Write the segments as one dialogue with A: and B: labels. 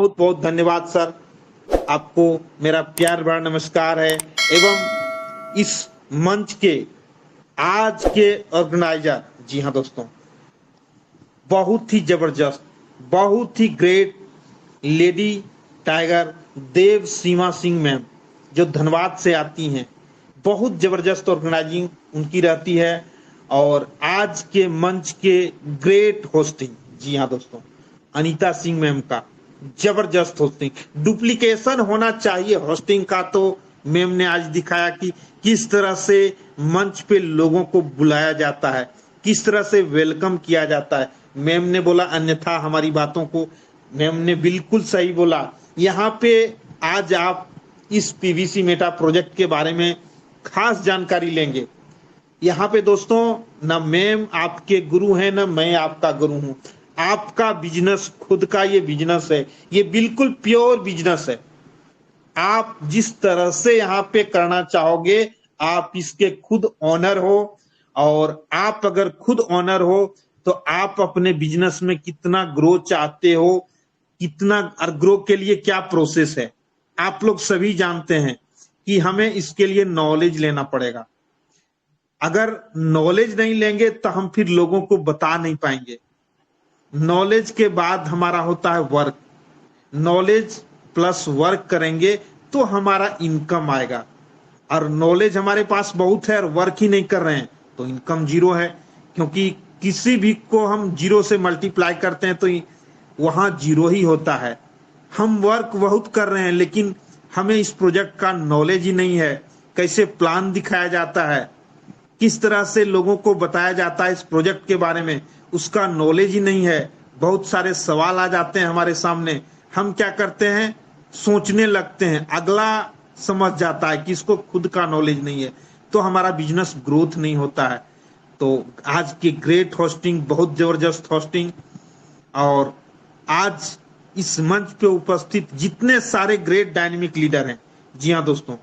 A: बहुत बहुत धन्यवाद सर, आपको मेरा प्यार भरा नमस्कार है। एवं इस मंच के आज के ऑर्गेनाइजर, जी हाँ दोस्तों, बहुत ही जबरदस्त, बहुत ही ग्रेट लेडी टाइगर देव सीमा सिंह मैम, जो धनबाद से आती हैं। बहुत जबरदस्त ऑर्गेनाइजिंग उनकी रहती है। और आज के मंच के ग्रेट होस्टिंग, जी हाँ दोस्तों, अनीता सिंह मैम का जबरदस्त होस्टिंग। डुप्लीकेशन होना चाहिए होस्टिंग का, तो मैम ने आज दिखाया कि किस तरह से मंच पे लोगों को बुलाया जाता है, किस तरह से वेलकम किया जाता है। मैम ने बोला अन्यथा हमारी बातों को, मैम ने बिल्कुल सही बोला। यहाँ पे आज आप इस पीवीसी मेटा प्रोजेक्ट के बारे में खास जानकारी लेंगे। यहाँ पे दोस्तों, ना मैम आपके गुरु हैं, ना मैं आपका गुरु हूं। आपका बिजनेस खुद का ये बिजनेस है, ये बिल्कुल प्योर बिजनेस है। आप जिस तरह से यहाँ पे करना चाहोगे, आप इसके खुद ऑनर हो। और आप अगर खुद ऑनर हो तो आप अपने बिजनेस में कितना ग्रो चाहते हो, कितना ग्रो के लिए क्या प्रोसेस है, आप लोग सभी जानते हैं कि हमें इसके लिए नॉलेज लेना पड़ेगा। अगर नॉलेज नहीं लेंगे तो हम फिर लोगों को बता नहीं पाएंगे। नॉलेज के बाद हमारा होता है वर्क। नॉलेज प्लस वर्क करेंगे तो हमारा इनकम आएगा। और नॉलेज हमारे पास बहुत है और वर्क ही नहीं कर रहे हैं तो इनकम जीरो है। क्योंकि किसी भी को हम जीरो से मल्टीप्लाई करते हैं तो वहां जीरो ही होता है। हम वर्क बहुत कर रहे हैं लेकिन हमें इस प्रोजेक्ट का नॉलेज ही नहीं है। कैसे प्लान दिखाया जाता है, किस तरह से लोगों को बताया जाता है इस प्रोजेक्ट के बारे में, उसका नॉलेज ही नहीं है। बहुत सारे सवाल आ जाते हैं हमारे सामने, हम क्या करते हैं, सोचने लगते हैं, अगला समझ जाता है कि इसको खुद का नॉलेज नहीं है, तो हमारा बिजनेस ग्रोथ नहीं होता है। तो आज की ग्रेट होस्टिंग, बहुत जबरदस्त होस्टिंग। और आज इस मंच पे उपस्थित जितने सारे ग्रेट डायनेमिक लीडर हैं, जी हाँ दोस्तों,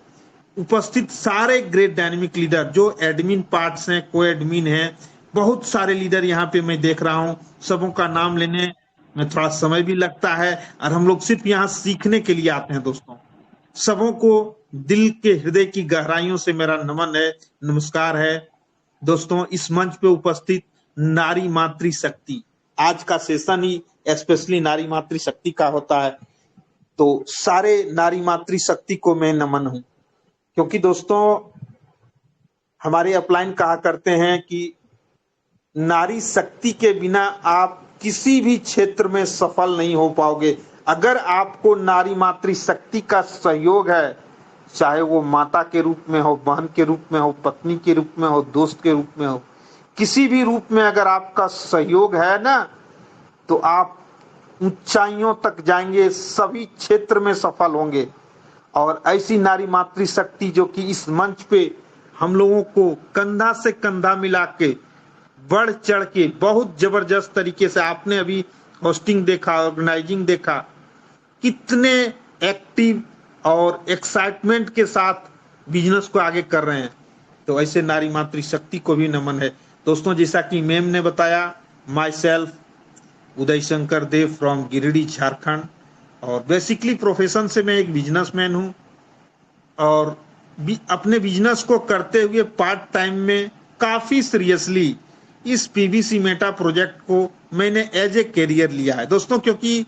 A: उपस्थित सारे ग्रेट डायनेमिक लीडर जो एडमिन पार्ट्स हैं, को एडमिन हैं, बहुत सारे लीडर यहाँ पे मैं देख रहा हूँ। सबों का नाम लेने में थोड़ा समय भी लगता है और हम लोग सिर्फ यहाँ सीखने के लिए आते हैं दोस्तों। सबों को दिल के हृदय की गहराइयों से मेरा नमन है, नमस्कार है। दोस्तों, इस मंच पे उपस्थित नारी मातृ शक्ति, आज का सेशन ही स्पेशली नारी मातृ शक्ति का होता है, तो सारे नारी मातृ शक्ति को मैं नमन हूं। क्योंकि दोस्तों, हमारे अपलाइन कहा करते हैं कि नारी शक्ति के बिना आप किसी भी क्षेत्र में सफल नहीं हो पाओगे। अगर आपको नारी मातृ शक्ति का सहयोग है, चाहे वो माता के रूप में हो, बहन के रूप में हो, पत्नी के रूप में हो, दोस्त के रूप में हो, किसी भी रूप में अगर आपका सहयोग है ना, तो आप ऊंचाइयों तक जाएंगे, सभी क्षेत्र में सफल होंगे। और ऐसी नारी मातृ शक्ति जो कि इस मंच पे हम लोगों को कंधा से कंधा मिला के बढ़ चढ़ के बहुत जबरदस्त तरीके से, आपने अभी होस्टिंग देखा, ऑर्गेनाइजिंग देखा, कितने एक्टिव और एक्साइटमेंट के साथ बिजनेस को आगे कर रहे हैं। तो ऐसे नारी मातृ शक्ति को भी नमन है दोस्तों। जैसा कि मैम ने बताया, my self Uday Shankar Dev from Giridih Jharkhand, और बेसिकली प्रोफेशन से मैं एक बिजनेसमैन हूं और अपने बिजनेस को करते हुए पार्ट टाइम में काफी सीरियसली इस पीवीसी मेटा प्रोजेक्ट को मैंने एज ए करियर लिया है दोस्तों। क्योंकि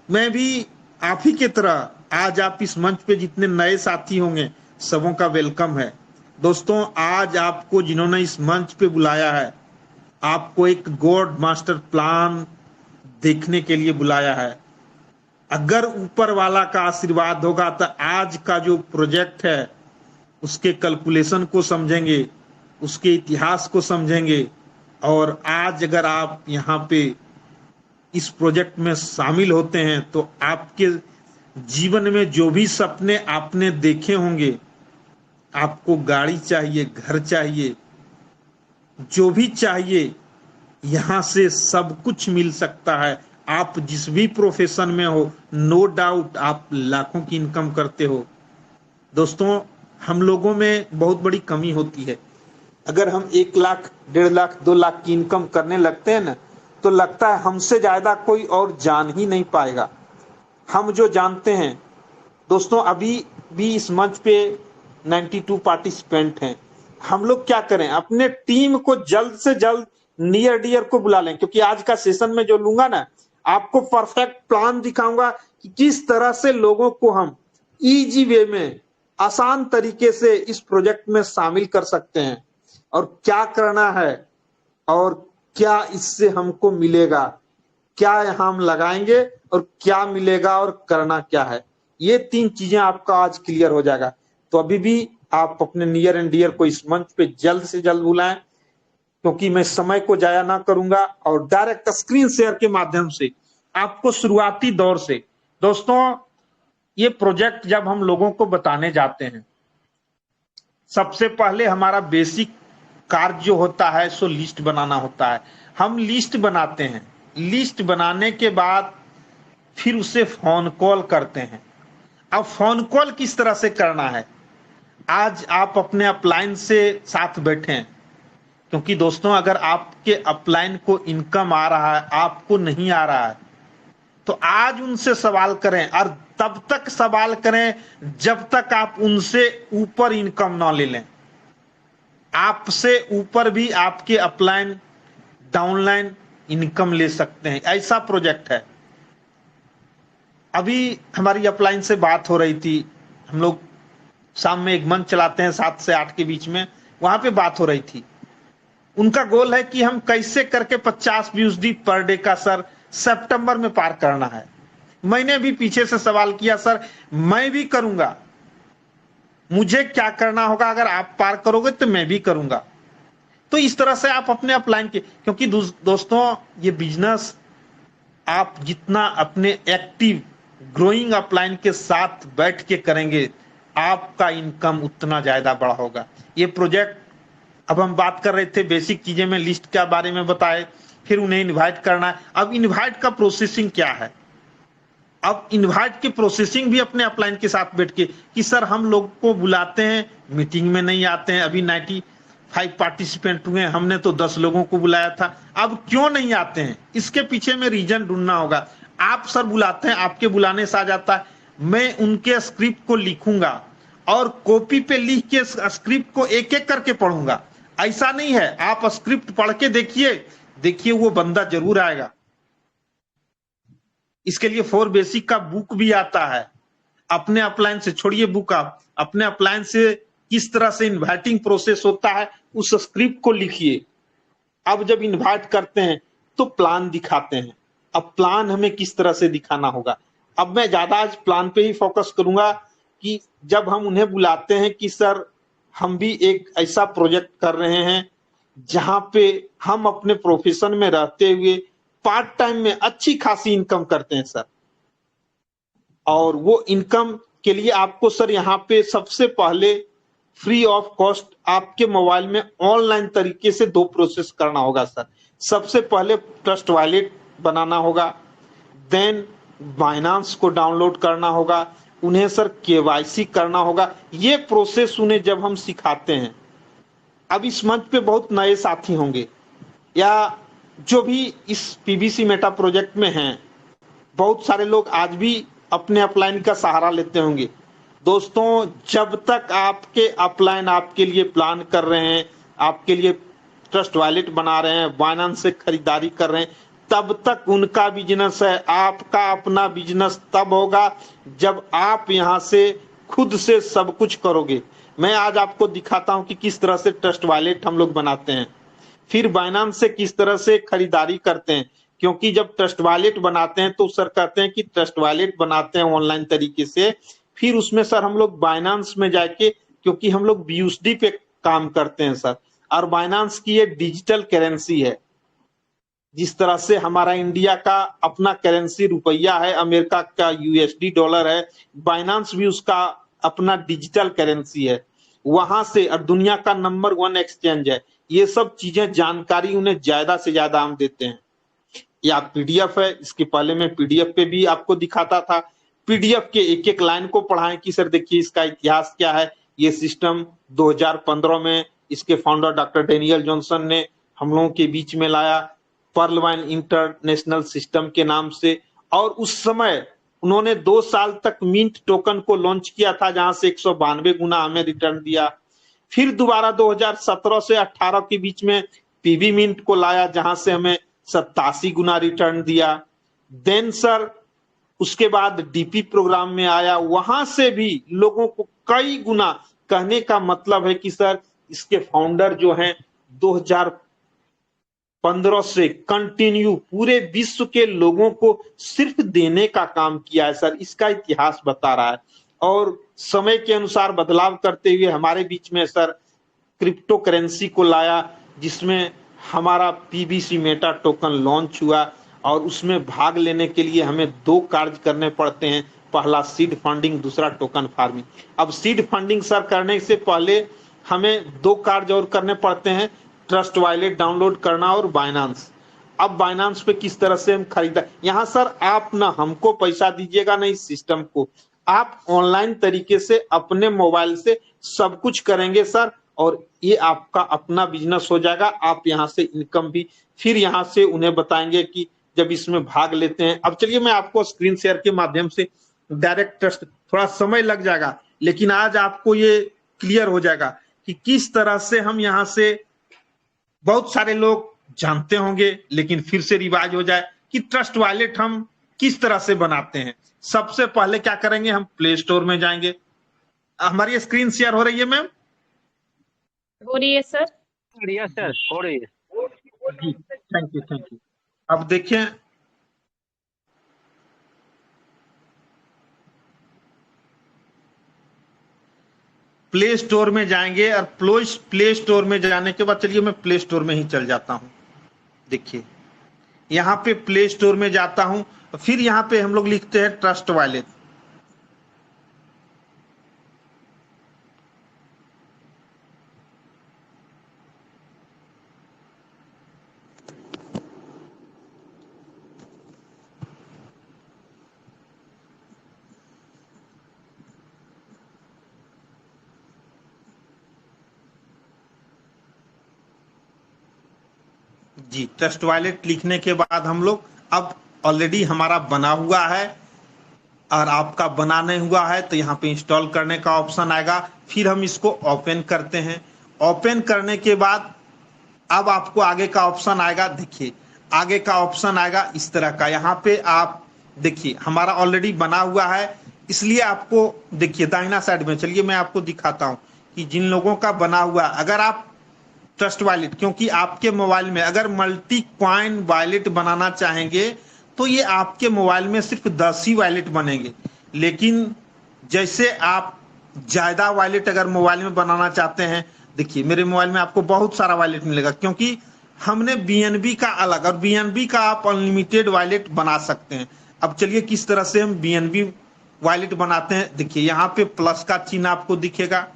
A: मैं भी आप ही की तरह, आज आप इस मंच पे जितने नए साथी होंगे सबों का वेलकम है दोस्तों। आज आपको जिन्होंने इस मंच पे बुलाया है, आपको एक गॉड मास्टर प्लान देखने के लिए बुलाया है। अगर ऊपर वाला का आशीर्वाद होगा तो आज का जो प्रोजेक्ट है उसके कैलकुलेशन को समझेंगे, उसके इतिहास को समझेंगे। और आज अगर आप यहाँ पे इस प्रोजेक्ट में शामिल होते हैं तो आपके जीवन में जो भी सपने आपने देखे होंगे, आपको गाड़ी चाहिए, घर चाहिए, जो भी चाहिए, यहाँ से सब कुछ मिल सकता है। आप जिस भी प्रोफेशन में हो, नो डाउट आप लाखों की इनकम करते हो दोस्तों। हम लोगों में बहुत बड़ी कमी होती है। अगर हम 1 लाख, 1.5 लाख, 2 लाख की इनकम करने लगते हैं ना, तो लगता है हमसे ज्यादा कोई और जान ही नहीं पाएगा। हम जो जानते हैं दोस्तों, अभी भी इस मंच पे 92 पार्टिसिपेंट हैं। हम लोग क्या करें, अपने टीम को जल्द से जल्द नियर डियर को बुला लें, क्योंकि आज का सेशन में जो लूंगा ना, आपको परफेक्ट प्लान दिखाऊंगा कि किस तरह से लोगों को हम इजी वे में, आसान तरीके से इस प्रोजेक्ट में शामिल कर सकते हैं, और क्या करना है और क्या इससे हमको मिलेगा, क्या हम लगाएंगे और क्या मिलेगा और करना क्या है। ये 3 चीजें आपका आज क्लियर हो जाएगा। तो अभी भी आप अपने नियर एंड डियर को इस मंच पे जल्द से जल्द बुलाएं, क्योंकि मैं समय को जाया ना करूंगा और डायरेक्ट स्क्रीन शेयर के माध्यम से आपको शुरुआती दौर से, दोस्तों ये प्रोजेक्ट जब हम लोगों को बताने जाते हैं, सबसे पहले हमारा बेसिक कार्य जो होता है सो लिस्ट बनाना होता है। हम लिस्ट बनाते हैं, लिस्ट बनाने के बाद फिर उसे फोन कॉल करते हैं। अब फोन कॉल किस तरह से करना है, आज आप अपने अपलाइन से साथ बैठे हैं, क्योंकि दोस्तों अगर आपके अपलाइन को इनकम आ रहा है, आपको नहीं आ रहा है, तो आज उनसे सवाल करें, और तब तक सवाल करें जब तक आप उनसे ऊपर इनकम ना ले लें। आपसे ऊपर भी आपके अपलाइन डाउनलाइन इनकम ले सकते हैं, ऐसा प्रोजेक्ट है। अभी हमारी अपलाइन से बात हो रही थी, हम लोग शाम में एक मंच चलाते हैं 7 से 8 के बीच में, वहां पे बात हो रही थी। उनका गोल है कि हम कैसे करके 50 यूएसडी पर डे का सर सितंबर में पार करना है। मैंने भी पीछे से सवाल किया, सर मैं भी करूंगा, मुझे क्या करना होगा, अगर आप पार करोगे तो मैं भी करूंगा। तो इस तरह से आप अपने अपलाइन के, क्योंकि दोस्तों ये बिजनेस आप जितना अपने एक्टिव ग्रोइंग अपलाइन के साथ बैठ के करेंगे, आपका इनकम उतना ज्यादा बड़ा होगा। ये प्रोजेक्ट, अब हम बात कर रहे थे बेसिक चीजें में, लिस्ट के बारे में बताए, फिर उन्हें इनवाइट करना है। अब इनवाइट का प्रोसेसिंग क्या है, अब इनवाइट की प्रोसेसिंग भी अपने अपलाइन के साथ बैठ के, कि सर हम लोग को बुलाते हैं, मीटिंग में नहीं आते हैं, अभी 95 पार्टिसिपेंट हुए, हमने तो 10 लोगों को बुलाया था, अब क्यों नहीं आते हैं, इसके पीछे में रीजन ढूंढना होगा। आप सर बुलाते हैं, आपके बुलाने से आ जाता है, मैं उनके स्क्रिप्ट को लिखूंगा और कॉपी पे लिख के स्क्रिप्ट को एक एक करके पढ़ूंगा। ऐसा नहीं है, आप स्क्रिप्ट पढ़ के देखिए वो बंदा जरूर आएगा। इसके लिए 4 बेसिक का बुक भी आता है। अपने अपलाइन से छोड़िए बुक, आप अपने अपलाइन से किस तरह से इनवाइटिंग प्रोसेस होता है उस स्क्रिप्ट को लिखिए। अब जब इनवाइट करते हैं तो प्लान दिखाते हैं। अब प्लान हमें किस तरह से दिखाना होगा, अब मैं ज्यादा आज प्लान पे ही फोकस करूंगा कि जब हम उन्हें बुलाते हैं कि सर हम भी एक ऐसा प्रोजेक्ट कर रहे हैं जहां पे हम अपने प्रोफेशन में रहते हुए पार्ट टाइम में अच्छी खासी इनकम करते हैं सर, और वो इनकम के लिए आपको सर यहाँ पे सबसे पहले फ्री ऑफ कॉस्ट आपके मोबाइल में ऑनलाइन तरीके से 2 प्रोसेस करना होगा सर। सबसे पहले ट्रस्ट वॉलेट बनाना होगा, देन बाइनांस को डाउनलोड करना होगा, उन्हें सर केवाईसी करना होगा। ये प्रोसेस उन्हें जब हम सिखाते हैं, अब इस मंच पे बहुत नए साथी होंगे या जो भी इस पीबीसी मेटा प्रोजेक्ट में हैं, बहुत सारे लोग आज भी अपने अपलाइन का सहारा लेते होंगे। दोस्तों जब तक आपके अपलाइन आपके लिए प्लान कर रहे हैं, आपके लिए ट्रस्ट वॉलेट बना रहे हैं, बाइनेंस से खरीदारी कर रहे हैं, तब तक उनका बिजनेस है। आपका अपना बिजनेस तब होगा जब आप यहां से खुद से सब कुछ करोगे। मैं आज आपको दिखाता हूं कि किस तरह से ट्रस्ट वॉलेट हम लोग बनाते हैं, फिर बाइनेंस से किस तरह से खरीदारी करते हैं। क्योंकि जब ट्रस्ट वॉलेट बनाते हैं तो सर कहते हैं कि ट्रस्ट वॉलेट बनाते हैं ऑनलाइन तरीके से, फिर उसमें सर हम लोग बाइनेंस में जाके, क्योंकि हम लोग बीयूएसडी पे काम करते हैं सर, और बाइनेंस की ये डिजिटल करेंसी है। जिस तरह से हमारा इंडिया का अपना करेंसी रुपया है, अमेरिका का यूएसडी डॉलर है, बाइनेंस भी उसका अपना डिजिटल करेंसी है वहां से, और दुनिया का नंबर 1 एक्सचेंज है। ये सब चीजें जानकारी उन्हें ज्यादा से ज्यादा हम देते हैं। या पीडीएफ है, इसके पहले मैं पीडीएफ पे भी आपको दिखाता था, पीडीएफ के एक एक लाइन को पढ़ाएं कि सर देखिए इसका इतिहास क्या है। ये सिस्टम 2015 में इसके फाउंडर डॉक्टर डेनियल जॉनसन ने हम लोगों के बीच में लाया, पर्ल वाइन इंटरनेशनल सिस्टम के नाम से। और उस समय उन्होंने 2 साल तक मिंट टोकन को लॉन्च किया था, जहां से 192 गुना हमें रिटर्न दिया। फिर दोबारा 2017 से 18 के बीच में पीवी मिंट को लाया, जहां से हमें 87 गुना रिटर्न दिया। देन सर उसके बाद डीपी प्रोग्राम में आया, वहां से भी लोगों को कई गुना, कहने का मतलब है कि सर इसके फाउंडर जो हैं 2015 से कंटिन्यू पूरे विश्व के लोगों को सिर्फ देने का काम किया है सर, इसका इतिहास बता रहा है। और समय के अनुसार बदलाव करते हुए हमारे बीच में सर क्रिप्टो करेंसी को लाया, जिसमें हमारा पीबीसी मेटा टोकन लॉन्च हुआ। और उसमें भाग लेने के लिए हमें 2 कार्य करने पड़ते हैं, पहला सीड फंडिंग, दूसरा टोकन फार्मिंग। अब सीड फंडिंग सर करने से पहले हमें 2 कार्य और करने पड़ते हैं, ट्रस्ट वॉलेट डाउनलोड करना और बाइनांस। अब बाइनांस पे किस तरह से हम खरीदा, यहाँ सर आप ना हमको पैसा दीजिएगा ना इस सिस्टम को, आप ऑनलाइन तरीके से अपने मोबाइल से सब कुछ करेंगे सर, और ये आपका अपना बिजनेस हो जाएगा। आप यहाँ से इनकम भी फिर यहाँ से उन्हें बताएंगे कि जब इसमें भाग लेते हैं। अब चलिए मैं आपको स्क्रीन शेयर के माध्यम से डायरेक्ट ट्रस्ट, थोड़ा समय लग जाएगा लेकिन आज आपको ये क्लियर हो जाएगा कि किस तरह से हम यहाँ से, बहुत सारे लोग जानते होंगे लेकिन फिर से रिवाइज हो जाए कि ट्रस्ट वॉलेट हम किस तरह से बनाते हैं। सबसे पहले क्या करेंगे, हम प्ले स्टोर में जाएंगे। हमारी स्क्रीन शेयर हो रही है मैम?
B: हो रही है सर।
C: यस सर, हो रही है
A: जी, थैंक यू थैंक यू। अब देखें, प्ले स्टोर में जाएंगे और प्ले स्टोर में जाने के बाद चलिए मैं प्ले स्टोर में ही चल जाता हूं। देखिए यहां पे प्ले स्टोर में जाता हूं, फिर यहां पे हम लोग लिखते हैं ट्रस्ट वॉलेट। जी, ट्रस्ट वॉलेट लिखने के बाद हम लोग, अब ऑलरेडी हमारा बना हुआ है और आपका बना नहीं हुआ है तो यहाँ पे इंस्टॉल करने का ऑप्शन आएगा। फिर हम इसको ओपन करते हैं। ओपन करने के बाद अब आपको आगे का ऑप्शन आएगा। देखिए आगे का ऑप्शन आएगा इस तरह का, यहाँ पे आप देखिए हमारा ऑलरेडी बना हुआ है, इसलिए आपको देखिए दाहिना साइड में, चलिए मैं आपको दिखाता हूँ कि जिन लोगों का बना हुआ, अगर आप ट्रस्ट वॉलेट, क्योंकि आपके मोबाइल में अगर मल्टी क्वाइन वॉलेट बनाना चाहेंगे तो ये आपके मोबाइल में सिर्फ 10 ही वॉलेट बनेंगे। लेकिन जैसे आप ज्यादा वॉलेट अगर मोबाइल में बनाना चाहते हैं, देखिए मेरे मोबाइल में आपको बहुत सारा वॉलेट मिलेगा, क्योंकि हमने बीएनबी का अलग और बीएनबी का आप अनलिमिटेड वॉलेट बना सकते हैं। अब चलिए किस तरह से हम बीएनबी वॉलेट बनाते हैं। देखिए यहाँ पे प्लस का चिन्ह आपको दिखेगा,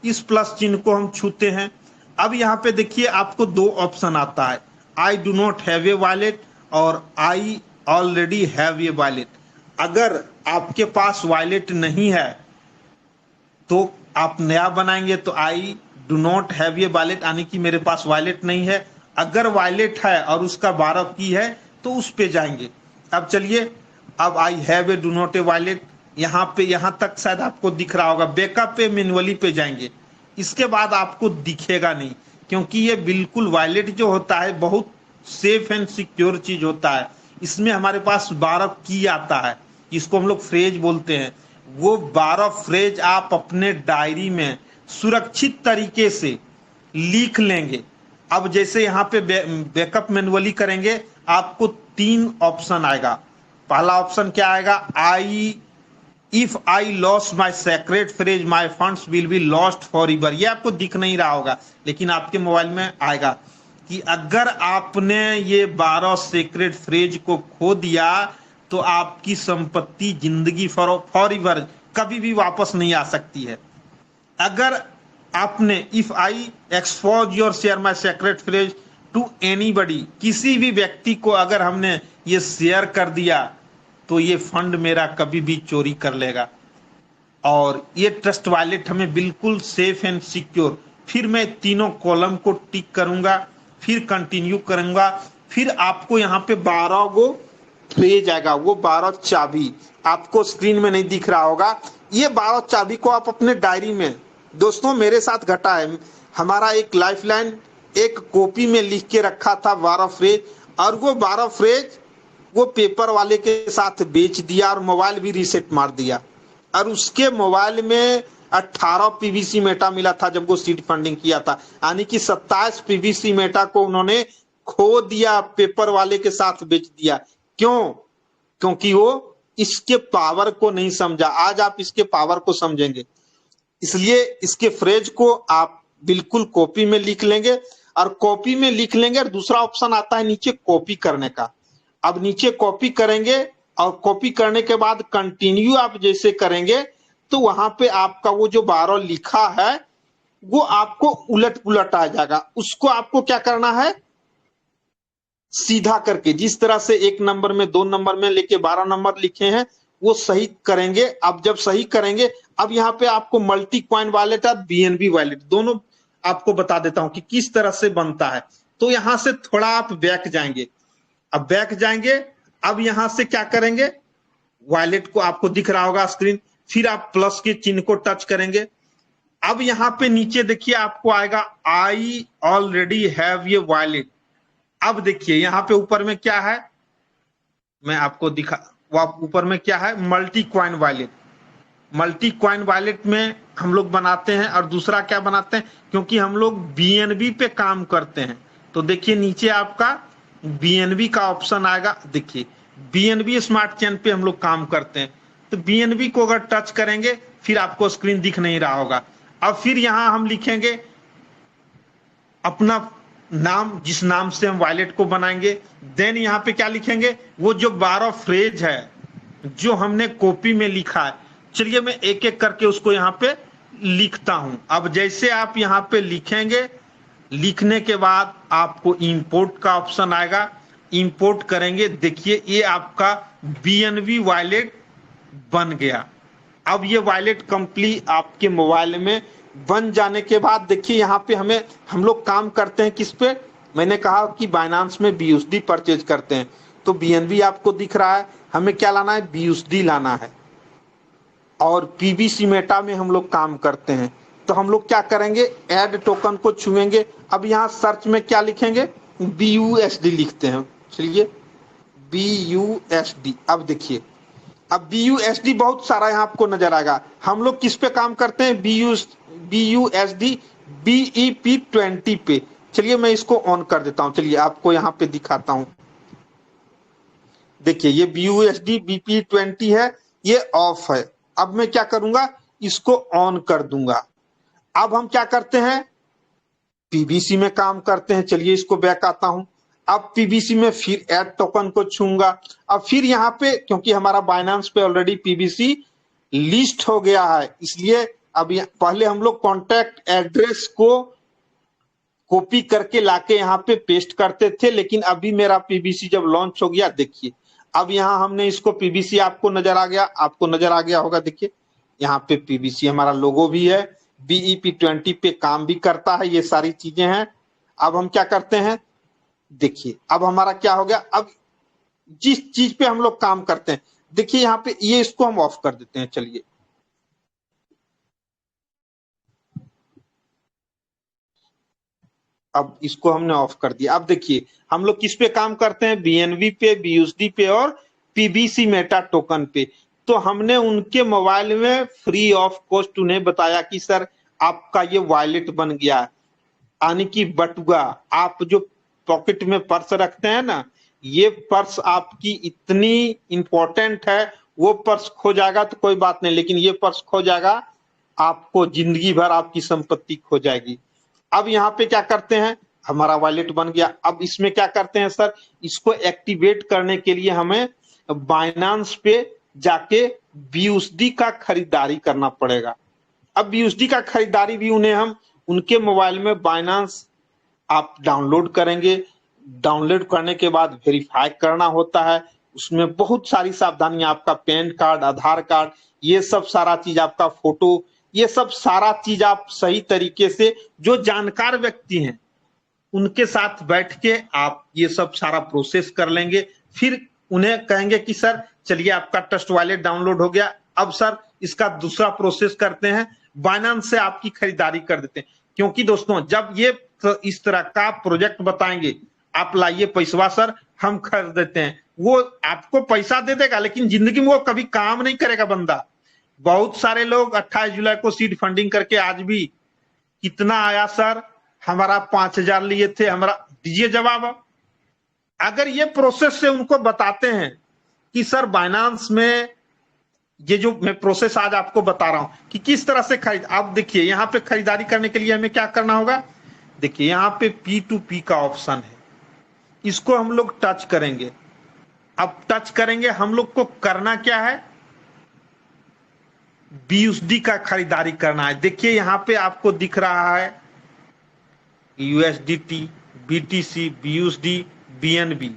A: इस प्लस चिन्ह को हम छूते हैं। अब यहाँ पे देखिए आपको 2 ऑप्शन आता है, I do not have a wallet और I already have a wallet. अगर आपके पास वॉलेट नहीं है तो आप नया बनाएंगे तो आई do not have a wallet, यानी कि मेरे पास वॉलेट नहीं है। अगर वॉलेट है और उसका 12 की है तो उस पे जाएंगे। अब चलिए, अब I have a do not a wallet, यहाँ पे, यहाँ तक शायद आपको दिख रहा होगा। बैकअप पे मैन्युअली पे जाएंगे, इसके बाद आपको दिखेगा नहीं, क्योंकि ये बिल्कुल वॉलेट जो होता है बहुत सेफ एंड सिक्योर चीज होता है। इसमें हमारे पास 12 की आता है, इसको हम लोग फ्रेज बोलते हैं। वो 12 फ्रेज आप अपने डायरी में सुरक्षित तरीके से लिख लेंगे। अब जैसे यहाँ पे बैकअप मैन्युअली करेंगे, आपको 3 ऑप्शन आएगा। पहला ऑप्शन क्या आएगा, I if I lost my secret phrase my funds will be lost forever. ये आपको दिख नहीं रहा होगा लेकिन आपके मोबाइल में आएगा कि अगर आपने ये 12 सीक्रेट फ्रेज को खो दिया तो आपकी संपत्ति जिंदगी फॉर एवर कभी भी वापस नहीं आ सकती है। अगर आपने if I expose your share my secret phrase to anybody, किसी भी व्यक्ति को अगर हमने ये शेयर कर दिया तो ये फंड मेरा कभी भी चोरी कर लेगा। और ये ट्रस्ट वॉलेट हमें बिल्कुल सेफ एंड सिक्योर। फिर मैं तीनों कॉलम को टिक करूंगा, फिर कंटिन्यू करूंगा, फिर आपको यहाँ पे 12 गो फ्रेज आएगा, वो 12 चाबी आपको स्क्रीन में नहीं दिख रहा होगा। ये 12 चाबी को आप अपने डायरी में, दोस्तों मेरे साथ घटा है, हमारा एक लाइफलाइन एक कॉपी में लिख के रखा था 12 फ्रेज, और वो 12 फ्रेज वो पेपर वाले के साथ बेच दिया और मोबाइल भी रीसेट मार दिया। और उसके मोबाइल में 18 पीवीसी मेटा मिला था जब वो सीड फंडिंग किया था, यानी कि 27 पीवीसी मेटा को उन्होंने खो दिया, पेपर वाले के साथ बेच दिया। क्यों? क्योंकि वो इसके पावर को नहीं समझा। आज आप इसके पावर को समझेंगे, इसलिए इसके फ्रेज को आप बिल्कुल कॉपी में लिख लेंगे, और कॉपी में लिख लेंगे। और दूसरा ऑप्शन आता है नीचे कॉपी करने का। अब नीचे कॉपी करेंगे, और कॉपी करने के बाद कंटिन्यू आप जैसे करेंगे तो वहां पे आपका वो जो 12 लिखा है वो आपको उलट पुलट आ जाएगा। उसको आपको क्या करना है, सीधा करके, जिस तरह से 1 नंबर में 2 नंबर में लेके 12 नंबर लिखे हैं वो सही करेंगे। अब जब सही करेंगे, अब यहाँ पे आपको मल्टी कॉइन वॉलेट और बीएनबी वॉलेट दोनों आपको बता देता हूं कि किस तरह से बनता है। तो यहां से थोड़ा आप बैक जाएंगे, अब बैक जाएंगे, अब यहां से क्या करेंगे, वॉलेट को आपको दिख रहा होगा स्क्रीन, फिर आप प्लस के चिन्ह को टच करेंगे। अब यहां पे नीचे देखिए आपको आएगा आई ऑलरेडी हैव ये वॉलेट। अब देखिए यहां पे ऊपर में क्या है, मैं आपको दिखा, ऊपर में क्या है, multi coin wallet. Multi coin wallet में हम लोग बनाते हैं, और दूसरा क्या बनाते हैं, क्योंकि हम लोग बीएनबी पे काम करते हैं। तो देखिए नीचे आपका बीएनबी का ऑप्शन आएगा, देखिए बीएनबी स्मार्ट चेन पे हम लोग काम करते हैं। तो बीएनबी को अगर टच करेंगे फिर आपको स्क्रीन दिख नहीं रहा होगा। अब फिर यहां हम लिखेंगे अपना नाम, जिस नाम से हम वॉलेट को बनाएंगे। देन यहाँ पे क्या लिखेंगे, वो जो 12 फ्रेज है जो हमने कॉपी में लिखा है। चलिए मैं एक एक करके उसको यहाँ पे लिखता हूं। अब जैसे आप यहाँ पे लिखेंगे, लिखने के बाद आपको इंपोर्ट का ऑप्शन आएगा, इंपोर्ट करेंगे, देखिए ये आपका बीएनबी वॉलेट बन गया। अब ये वॉलेट कंप्लीट आपके मोबाइल में बन जाने के बाद देखिए यहाँ पे हम लोग काम करते हैं किस पे, मैंने कहा कि बाइनांस में बीयूएसडी परचेज करते हैं। तो बीएनबी आपको दिख रहा है, हमें क्या लाना है, बीयूएसडी लाना है। और पीवीसी मेटा में हम लोग काम करते हैं, तो हम लोग क्या करेंगे, ऐड टोकन को छुएंगे। अब यहाँ सर्च में क्या लिखेंगे, बीयूएसडी लिखते हैं। चलिए बीयूएसडी, अब देखिए अब बीयूएसडी बहुत सारा यहाँ आपको नजर आएगा। हम लोग किस पे काम करते हैं, बीयूएसडी BEP20 पे। चलिए मैं इसको ऑन कर देता हूं, चलिए आपको यहाँ पे दिखाता हूं। देखिए ये BUSD BP20 है, ये ऑफ है। अब मैं क्या करूंगा, इसको ऑन कर दूंगा। अब हम क्या करते हैं, पीबीसी में काम करते हैं। चलिए इसको बैक आता हूं। अब पीबीसी में फिर ऐड टोकन को छूंगा। अब फिर यहाँ पे क्योंकि हमारा बाइनांस पे ऑलरेडी पीबीसी लिस्ट हो गया है, इसलिए अब पहले हम लोग कॉन्टैक्ट एड्रेस को कॉपी करके लाके यहाँ पे पेस्ट करते थे, लेकिन अभी मेरा पीबीसी जब लॉन्च हो गया, देखिए अब यहाँ हमने इसको पीबीसी, आपको नजर आ गया, आपको नजर आ गया होगा। देखिए यहाँ पे पीबीसी हमारा लोगो भी है, BEP20 पे काम भी करता है, ये सारी चीजें हैं। अब हम क्या करते हैं, देखिए अब हमारा क्या हो गया, अब जिस चीज पे हम लोग काम करते हैं, देखिए यहाँ पे ये, इसको हम ऑफ कर देते हैं। चलिए अब इसको हमने ऑफ कर दिया। अब देखिए हम लोग किस पे काम करते हैं, बीएनबी पे, बीयूएसडी पे और पीबीसी मेटा टोकन पे। तो हमने उनके मोबाइल में फ्री ऑफ कॉस्ट उन्हें बताया कि सर आपका ये वॉलेट बन गया, यानी कि बटुआ। आप जो पॉकेट में पर्स रखते हैं ना, ये पर्स आपकी इतनी इंपॉर्टेंट है, वो पर्स खो जाएगा तो कोई बात नहीं, लेकिन ये पर्स खो जाएगा आपको जिंदगी भर आपकी संपत्ति खो जाएगी। अब यहाँ पे क्या करते हैं, हमारा वॉलेट बन गया। अब इसमें क्या करते हैं सर, इसको एक्टिवेट करने के लिए हमें बाइनांस पे जाके बीयूएसडी का खरीदारी करना पड़ेगा। अब बीयूएसडी का खरीदारी भी उन्हें हम उनके मोबाइल में बाइनांस आप डाउनलोड करेंगे। डाउनलोड करने के बाद वेरीफाई करना होता है, उसमें बहुत सारी सावधानियां, आपका पैन कार्ड, आधार कार्ड, ये सब सारा चीज, आपका फोटो, ये सब सारा चीज आप सही तरीके से, जो जानकार व्यक्ति हैं उनके साथ बैठ के आप ये सब सारा प्रोसेस कर लेंगे। फिर उन्हें कहेंगे कि सर चलिए आपका ट्रस्ट वॉलेट डाउनलोड हो गया, अब सर इसका दूसरा प्रोसेस करते हैं, बाइनेंस से आपकी खरीदारी कर देते हैं। क्योंकि दोस्तों जब ये इस तरह का प्रोजेक्ट बताएंगे, आप लाइए पैसवा सर हम खरीद देते हैं, वो आपको पैसा दे देगा लेकिन जिंदगी में वो कभी काम नहीं करेगा बंदा। बहुत सारे लोग 28 जुलाई को सीड फंडिंग करके आज भी कितना आया सर, हमारा 5,000 लिए थे, हमारा दीजिए जवाब। अगर ये प्रोसेस से उनको बताते हैं कि सर बाइनेंस में ये जो मैं प्रोसेस आज आपको बता रहा हूं कि किस तरह से खरीद, आप देखिए यहां पे खरीदारी करने के लिए हमें क्या करना होगा। देखिए यहां पे P2P का ऑप्शन है, इसको हम लोग टच करेंगे। अब टच करेंगे, हम लोग को करना क्या है, BUSD का खरीदारी करना है। देखिए यहां पे आपको दिख रहा है USDT, BTC, BUSD, BNB,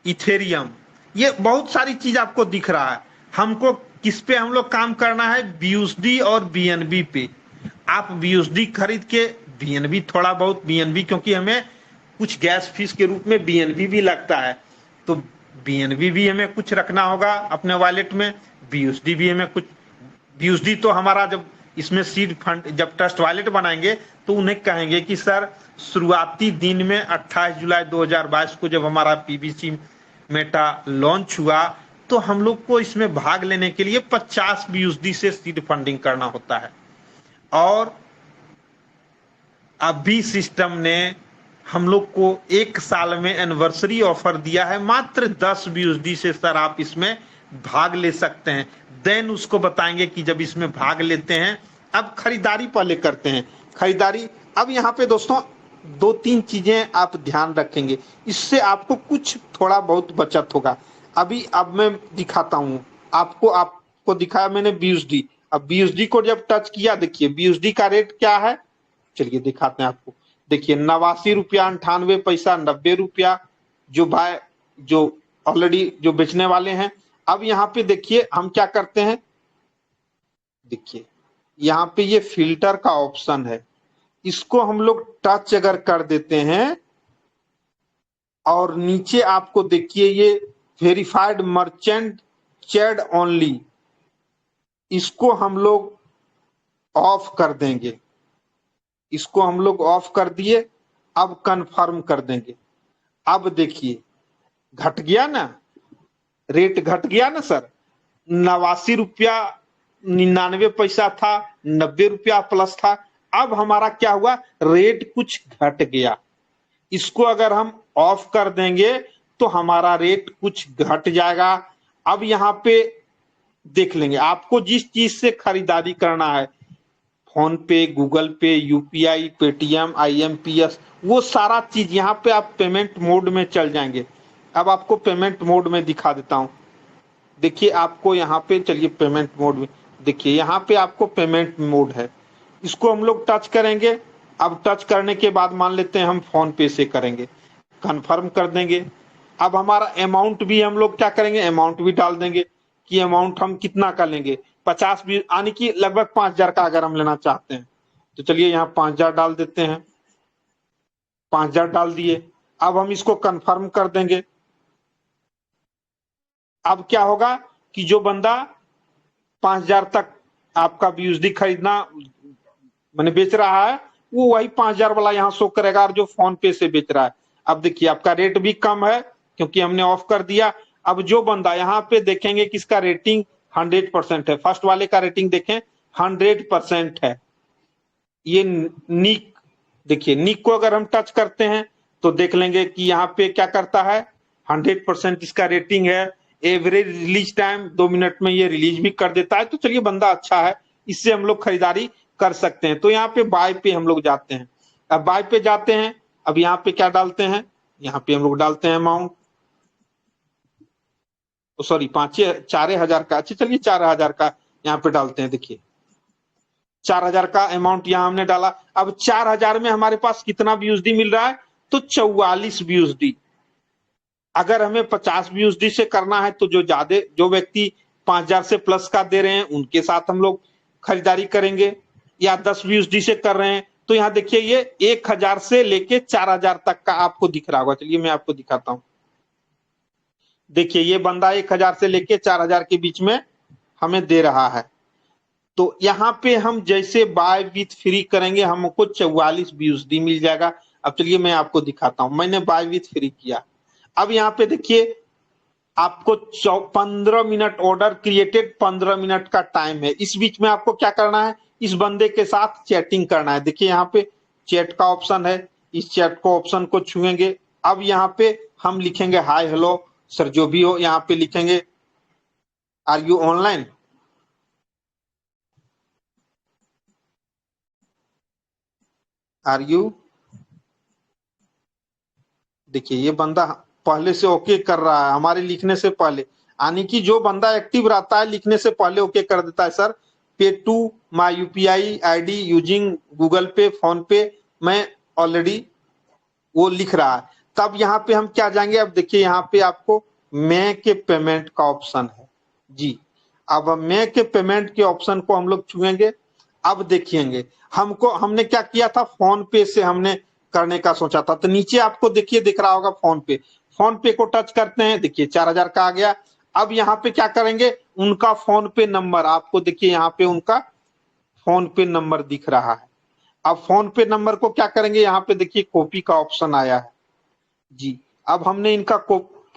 A: Ethereum, ये बहुत सारी चीज आपको दिख रहा है। हमको किस पे हम लोग काम करना है, BUSD और BNB पे। आप BUSD खरीद के BNB थोड़ा बहुत BNB, क्योंकि हमें कुछ गैस फीस के रूप में BNB भी लगता है, तो BNB भी हमें कुछ रखना होगा अपने वॉलेट में, BUSD भी हमें कुछ। BUSD तो हमारा जब इसमें सीड फंड जब ट्रस्ट वॉलेट बनाएंगे तो उन्हें कहेंगे कि सर शुरुआती दिन में 28 जुलाई 2022 को जब हमारा PBC मेटा लॉन्च हुआ तो हम लोग को इसमें भाग लेने के लिए 50 BUSD से सीड फंडिंग करना होता है। और अभी सिस्टम ने हम लोग को 1 साल में एनिवर्सरी ऑफर दिया है, मात्र 10 BUSD से सर आप इसमें भाग ले सकते हैं। देन उसको बताएंगे कि जब इसमें भाग लेते हैं अब खरीदारी पहले करते हैं। खरीदारी, अब यहाँ पे दोस्तों 2-3 चीजें आप ध्यान रखेंगे, इससे आपको कुछ थोड़ा बहुत बचत होगा। अब मैं दिखाता हूं आपको दिखाया मैंने BUSD। अब BUSD को जब टच किया, देखिए BUSD का रेट क्या है, चलिए दिखाते हैं आपको। देखिए 89 रुपया 98 पैसा, 90 रुपया जो ऑलरेडी जो बेचने वाले हैं। अब यहाँ पे देखिए हम क्या करते हैं, देखिए यहाँ पे ये फिल्टर का ऑप्शन है, इसको हम लोग टच अगर कर देते हैं और नीचे आपको देखिए ये वेरीफाइड मर्चेंट चैट ओनली, इसको हम लोग ऑफ कर देंगे। इसको हम लोग ऑफ कर दिए, अब कंफर्म कर देंगे। अब देखिए घट गया ना, रेट घट गया ना सर, 89 रुपया 99 पैसा था, 90 रुपया प्लस था। अब हमारा क्या हुआ, रेट कुछ घट गया। इसको अगर हम ऑफ कर देंगे तो हमारा रेट कुछ घट जाएगा। अब यहाँ पे देख लेंगे आपको जिस चीज से खरीदारी करना है, फोन पे, गूगल पे, UPI, पेटीएम, IMPS, वो सारा चीज यहाँ पे आप पेमेंट मोड में चल जाएंगे। अब आपको पेमेंट मोड में दिखा देता हूं। देखिए आपको यहाँ पे, चलिए पेमेंट मोड में, देखिए यहाँ पे आपको पेमेंट मोड है, इसको हम लोग टच करेंगे। अब टच करने के बाद मान लेते हैं हम फोन पे से करेंगे, कंफर्म कर देंगे। अब हमारा अमाउंट भी हम लोग क्या करेंगे, अमाउंट भी डाल देंगे कि अमाउंट हम कितना का लेंगे, 50 भी, यानी कि लगभग 5,000 का अगर हम लेना चाहते हैं तो चलिए यहाँ 5,000 डाल देते हैं। 5,000 डाल दिए, अब हम इसको कंफर्म कर देंगे। अब क्या होगा कि जो बंदा 5,000 तक आपका BUSD खरीदना मैंने बेच रहा है, वो वही 5,000 वाला यहाँ शो करेगा, और जो फोन पे से बेच रहा है। अब देखिए आपका रेट भी कम है क्योंकि हमने ऑफ कर दिया। अब जो बंदा यहाँ पे देखेंगे कि इसका रेटिंग 100% है, फर्स्ट वाले का रेटिंग देखें 100% है। ये निक, देखिए निक को अगर हम टच करते हैं तो देख लेंगे कि यहाँ पे क्या करता है, 100% इसका रेटिंग है। एवरेज रिलीज टाइम 2 मिनट में ये रिलीज भी कर देता है। तो चलिए बंदा अच्छा है, इससे हम लोग खरीदारी कर सकते हैं। तो यहाँ पे बाय पे हम लोग जाते हैं। अब बाय पे जाते हैं, अब यहाँ पे क्या डालते हैं, यहाँ पे हम लोग डालते हैं अमाउंट, सॉरी 4,000 का, अच्छा चलिए 4,000 का यहाँ पे डालते हैं। देखिए 4,000 का अमाउंट यहाँ हमने डाला। अब 4,000 में हमारे पास कितना BUSD मिल रहा है, तो 44 BUSD। अगर हमें 50 BUSD से करना है तो जो व्यक्ति 5,000 से प्लस का दे रहे हैं उनके साथ हम लोग खरीदारी करेंगे, या 10 BUSD से कर रहे हैं तो यहाँ देखिए ये 1,000 से लेके 4,000 तक का आपको दिख रहा होगा। चलिए मैं आपको दिखाता हूँ। देखिए ये बंदा 1000 से लेके 4000 के बीच में हमें दे रहा है। तो यहाँ पे हम जैसे बाय विथ फ्री करेंगे हमको 44 BUSD मिल जाएगा। अब चलिए मैं आपको दिखाता हूं, मैंने बाय विथ फ्री किया। अब यहाँ पे देखिए आपको 15 मिनट ऑर्डर क्रिएटेड, 15 मिनट का टाइम है। इस बीच में आपको क्या करना है, इस बंदे के साथ चैटिंग करना है। देखिए यहाँ पे चैट का ऑप्शन है, इस चैट को ऑप्शन को छुएंगे। अब यहाँ पे हम लिखेंगे हाय हेलो सर, जो भी हो यहाँ पे लिखेंगे are you online. Are you, देखिए ये बंदा पहले से ओके कर रहा है हमारे लिखने से पहले, यानी कि जो बंदा एक्टिव रहता है लिखने से पहले ओके कर देता है। Sir pay to my UPI ID using Google Pay PhonePe, मैं ऑलरेडी वो लिख रहा है। तब यहाँ पे हम क्या जाएंगे, अब देखिए यहाँ पे आपको मैं के पेमेंट का ऑप्शन है जी। अब मैं के पेमेंट के ऑप्शन को हम लोग छुएंगे। अब देखिएंगे हमने क्या किया था, फोन पे से हमने करने का सोचा था। तो नीचे आपको देखिए दिख रहा होगा फोन पे, फोन पे को टच करते हैं, देखिए 4000 का आ गया। अब यहाँ पे क्या करेंगे, उनका फोन पे नंबर आपको देखिए यहाँ पे उनका फोन पे नंबर दिख रहा है। अब फोन पे नंबर को क्या करेंगे, यहाँ पे देखिए कॉपी का ऑप्शन आया है जी। अब हमने इनका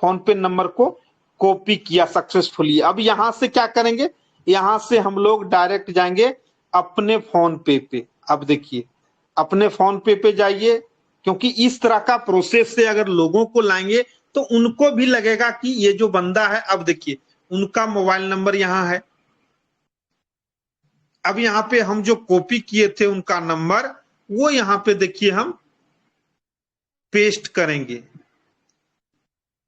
A: फोन पे नंबर को कॉपी किया सक्सेसफुली। अब यहां से क्या करेंगे, यहां से हम लोग डायरेक्ट जाएंगे अपने फोन पे पे। अब देखिए अपने फोन पे पे जाइए, क्योंकि इस तरह का प्रोसेस से अगर लोगों को लाएंगे तो उनको भी लगेगा कि ये जो बंदा है। अब देखिए उनका मोबाइल नंबर यहां है। अब यहाँ पे हम जो कॉपी किए थे उनका नंबर, वो यहाँ पे देखिए हम पेस्ट करेंगे।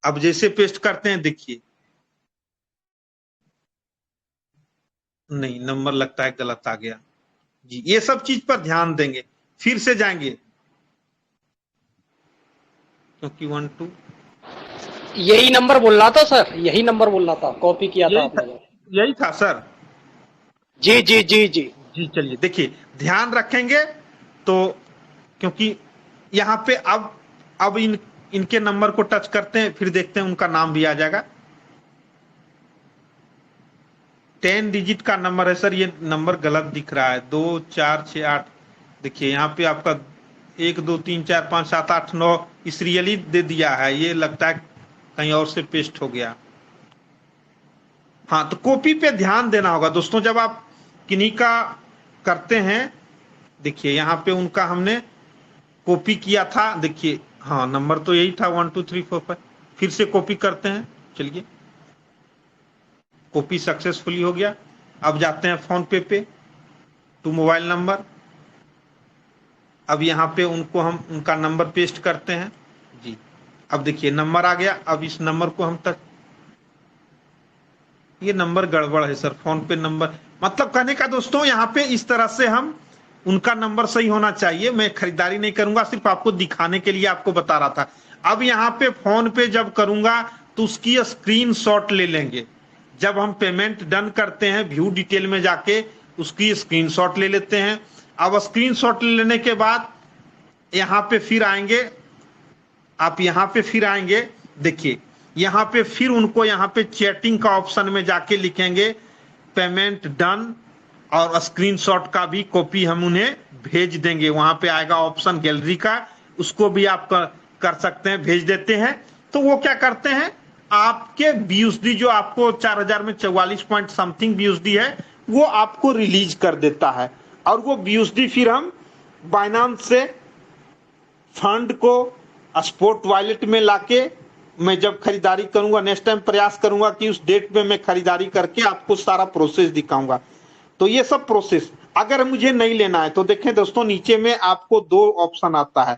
A: अब जैसे पेस्ट करते हैं देखिए, नहीं नंबर लगता है गलत आ गया जी। ये सब चीज पर ध्यान देंगे, फिर से जाएंगे क्योंकि 1 2
D: यही नंबर बोल रहा था सर, यही नंबर बोल रहा था, कॉपी किया था आपने।
A: यही था सर
D: जी जी जी जी
A: जी। चलिए देखिए ध्यान रखेंगे तो, क्योंकि यहाँ पे अब इनके नंबर को टच करते हैं, फिर देखते हैं उनका नाम भी आ जाएगा। 10 डिजिट का नंबर है सर, ये नंबर गलत दिख रहा है, 2 4 6 8। देखिए यहाँ पे आपका 1 2 3 4 5 7 8 9 इसरियली दे दिया है, ये लगता है कहीं और से पेस्ट हो गया। हाँ तो कॉपी पे ध्यान देना होगा दोस्तों जब आप किन्हीं का करते हैं। देखिए यहाँ पे उनका हमने कॉपी किया था, देखिए हाँ नंबर तो यही था 1 2 3 4 5। फिर से कॉपी करते हैं, चलिए कॉपी सक्सेसफुली हो गया। अब जाते हैं फोन पे पे टू मोबाइल नंबर। अब यहाँ पे उनको हम उनका नंबर पेस्ट करते हैं जी। अब देखिए नंबर आ गया। अब इस नंबर को हम तक, ये नंबर गड़बड़ है सर, फोन पे नंबर, मतलब कहने का दोस्तों यहाँ पे इस तरह से हम उनका नंबर सही होना चाहिए। मैं खरीदारी नहीं करूंगा, सिर्फ आपको दिखाने के लिए आपको बता रहा था। अब यहाँ पे फोन पे जब करूंगा तो उसकी स्क्रीनशॉट ले लेंगे। जब हम पेमेंट डन करते हैं व्यू डिटेल में जाके उसकी स्क्रीनशॉट ले लेते हैं। अब स्क्रीनशॉट ले लेने के बाद यहाँ पे फिर आएंगे, आप यहाँ पे फिर आएंगे, देखिए यहाँ पे फिर उनको यहाँ पे चैटिंग का ऑप्शन में जाके लिखेंगे पेमेंट डन, और स्क्रीनशॉट का भी कॉपी हम उन्हें भेज देंगे। वहां पे आएगा ऑप्शन गैलरी का, उसको भी आप कर सकते हैं, भेज देते हैं। तो वो क्या करते हैं, आपके BUSD जो आपको 4000 में 44 पॉइंट समथिंग BUSD है वो आपको रिलीज कर देता है। और वो BUSD फिर हम बाइनांस से फंड को स्पॉट वॉलेट में लाके मैं जब खरीदारी करूंगा, नेक्स्ट टाइम प्रयास करूंगा कि उस डेट पे मैं खरीदारी करके आपको सारा प्रोसेस दिखाऊंगा। तो ये सब प्रोसेस अगर मुझे नहीं लेना है तो देखें दोस्तों नीचे में आपको 2 ऑप्शन आता है,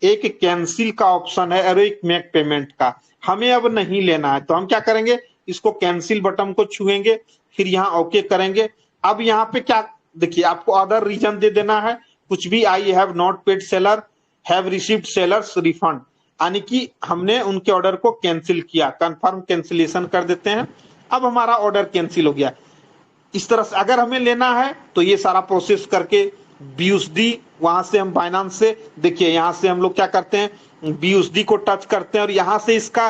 A: एक कैंसिल का ऑप्शन है और एक मेक पेमेंट का। हमें अब नहीं लेना है तो हम क्या करेंगे, इसको कैंसिल बटन को छुएंगे, फिर यहाँ ओके करेंगे। अब यहाँ पे क्या देखिए आपको अदर रीजन दे देना है, कुछ भी, I have not paid seller, have received sellers refund, यानी कि हमने उनके ऑर्डर को कैंसिल किया, कंफर्म कैंसिलेशन कर देते हैं। अब हमारा ऑर्डर कैंसिल हो गया। इस तरह से अगर हमें लेना है तो ये सारा प्रोसेस करके BUSD वहां से हम बाइनांस से, देखिए यहां से हम लोग क्या करते हैं BUSD को टच करते हैं और यहां से इसका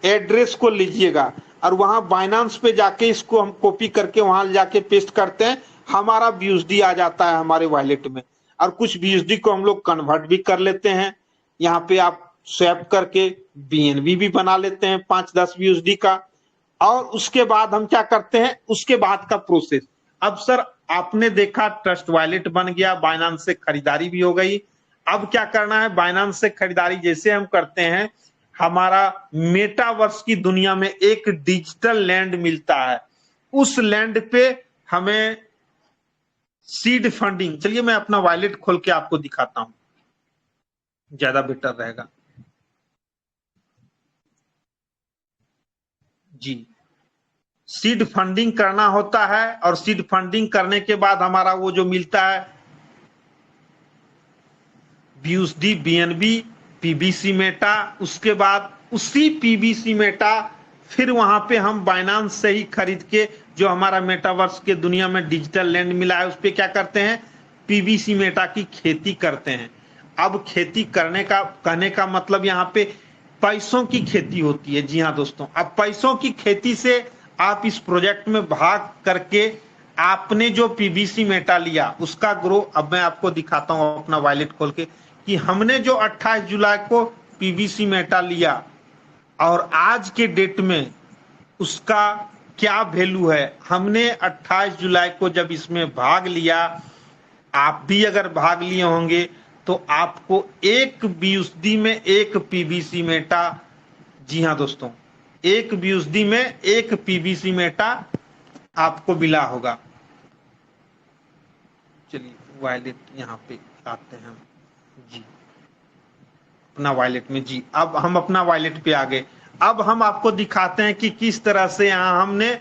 A: एड्रेस को लीजिएगा और वहां बाइनांस पे जाके इसको हम कॉपी करके वहां जाके पेस्ट करते हैं, हमारा BUSD आ जाता है हमारे वॉलेट में। और कुछ BUSD को हम लोग कन्वर्ट भी कर लेते हैं, यहाँ पे आप स्वैप करके BNB भी बना लेते हैं 5-10 BUSD का। और उसके बाद हम क्या करते हैं, उसके बाद का प्रोसेस। अब सर आपने देखा ट्रस्ट वॉलेट बन गया, बाइनांस से खरीदारी भी हो गई। अब क्या करना है, बाइनांस से खरीदारी जैसे हम करते हैं, हमारा मेटावर्स की दुनिया में एक डिजिटल लैंड मिलता है, उस लैंड पे हमें सीड फंडिंग, चलिए मैं अपना वॉलेट खोल के आपको दिखाता हूं, ज्यादा बेटर रहेगा। जी, सीड फंडिंग करना होता है और सीड फंडिंग करने के बाद हमारा वो जो मिलता है BUSD, BNB, PBC मेटा, उसके बाद उसी PBC मेटा फिर वहां पे हम बाइनांस से ही खरीद के जो हमारा मेटावर्स के दुनिया में डिजिटल लैंड मिला है उस पे क्या करते हैं, PBC मेटा की खेती करते हैं। अब खेती करने का कहने का मतलब यहाँ पे पैसों की खेती होती है। जी हाँ दोस्तों, अब पैसों की खेती से आप इस प्रोजेक्ट में भाग करके आपने जो PBC मेटा लिया उसका ग्रो, अब मैं आपको दिखाता हूं अपना वॉलेट खोल के कि हमने जो 28 जुलाई को PBC मेटा लिया और आज के डेट में उसका क्या वैल्यू है। हमने 28 जुलाई को जब इसमें भाग लिया, आप भी अगर भाग लिए होंगे तो आपको एक BUSD में एक PBC मेटा, जी हाँ दोस्तों, एक BUSD में एक PBC मेटा आपको मिला होगा। चलिए वॉलेट यहाँ पे आते हैं जी, अपना वॉलेट में। जी, अब हम अपना वॉलेट पे आ गए। अब हम आपको दिखाते हैं कि किस तरह से यहाँ हमने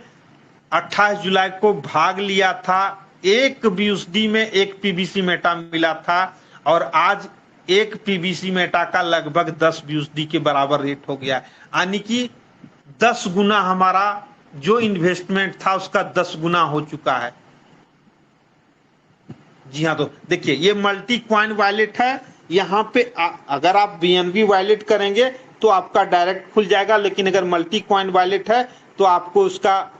A: 28 जुलाई को भाग लिया था, एक BUSD में एक PBC मेटा मिला था और आज एक PBC मेटा का लगभग 10 BUSD के बराबर रेट हो गया, यानी कि 10 गुना हमारा जो इन्वेस्टमेंट था उसका 10 गुना हो चुका है। जी हाँ, तो देखिए ये मल्टी कॉइन वॉलेट है। यहाँ पे अगर आप BNB वॉलेट करेंगे तो आपका डायरेक्ट खुल जाएगा, लेकिन अगर मल्टी कॉइन वॉलेट है तो आपको उसका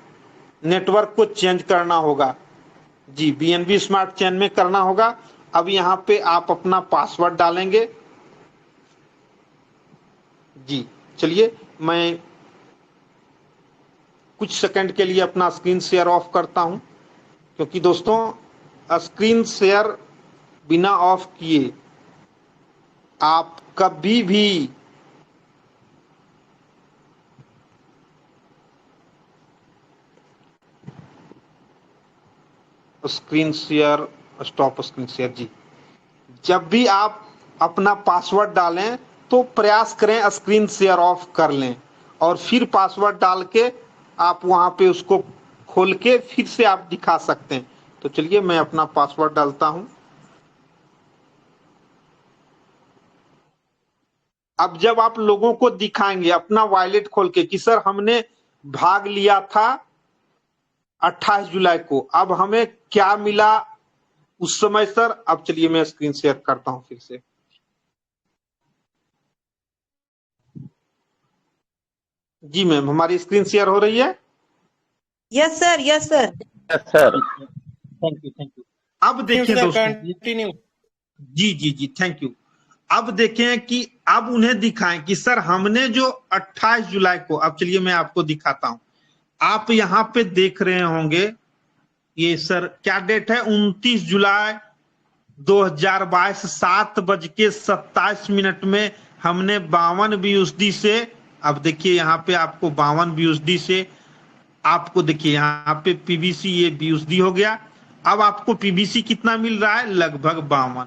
A: नेटवर्क को चेंज करना होगा। जी, BNB स्मार्ट चेन में करना होगा। अब यहाँ पे आप अपना पासवर्ड डालेंगे। जी, चलिए मैं कुछ सेकंड के लिए अपना स्क्रीन शेयर ऑफ करता हूं, क्योंकि दोस्तों स्क्रीन शेयर बिना ऑफ किए आप कभी भी screen share, stop screen share. जी, जब भी आप अपना पासवर्ड डालें तो प्रयास करें स्क्रीन शेयर ऑफ कर लें और फिर पासवर्ड डाल के आप वहां पे उसको खोल के फिर से आप दिखा सकते हैं। तो चलिए मैं अपना पासवर्ड डालता हूं। अब जब आप लोगों को दिखाएंगे अपना वॉलेट खोल के कि सर हमने भाग लिया था 28 जुलाई को, अब हमें क्या मिला उस समय सर। अब चलिए मैं स्क्रीन शेयर करता हूं फिर से। जी मैम, हमारी स्क्रीन शेयर हो रही है?
E: Yes sir, yes sir.
C: Yes sir.
A: Thank you, thank you. अब देखिए दोस्तों,
E: कंटिन्यू।
A: जी जी जी, थैंक यू। अब देखें कि अब उन्हें दिखाएं कि सर हमने जो 28 जुलाई को, अब चलिए मैं आपको दिखाता हूं। आप यहाँ पे देख रहे होंगे ये सर क्या डेट है, 29 जुलाई 2022 7:27 में हमने 52 BUSD से, अब देखिए यहाँ पे आपको 52 BUSD से आपको देखिए यहाँ पे PBC ये BUSD हो गया। अब आपको PBC कितना मिल रहा है, लगभग 52,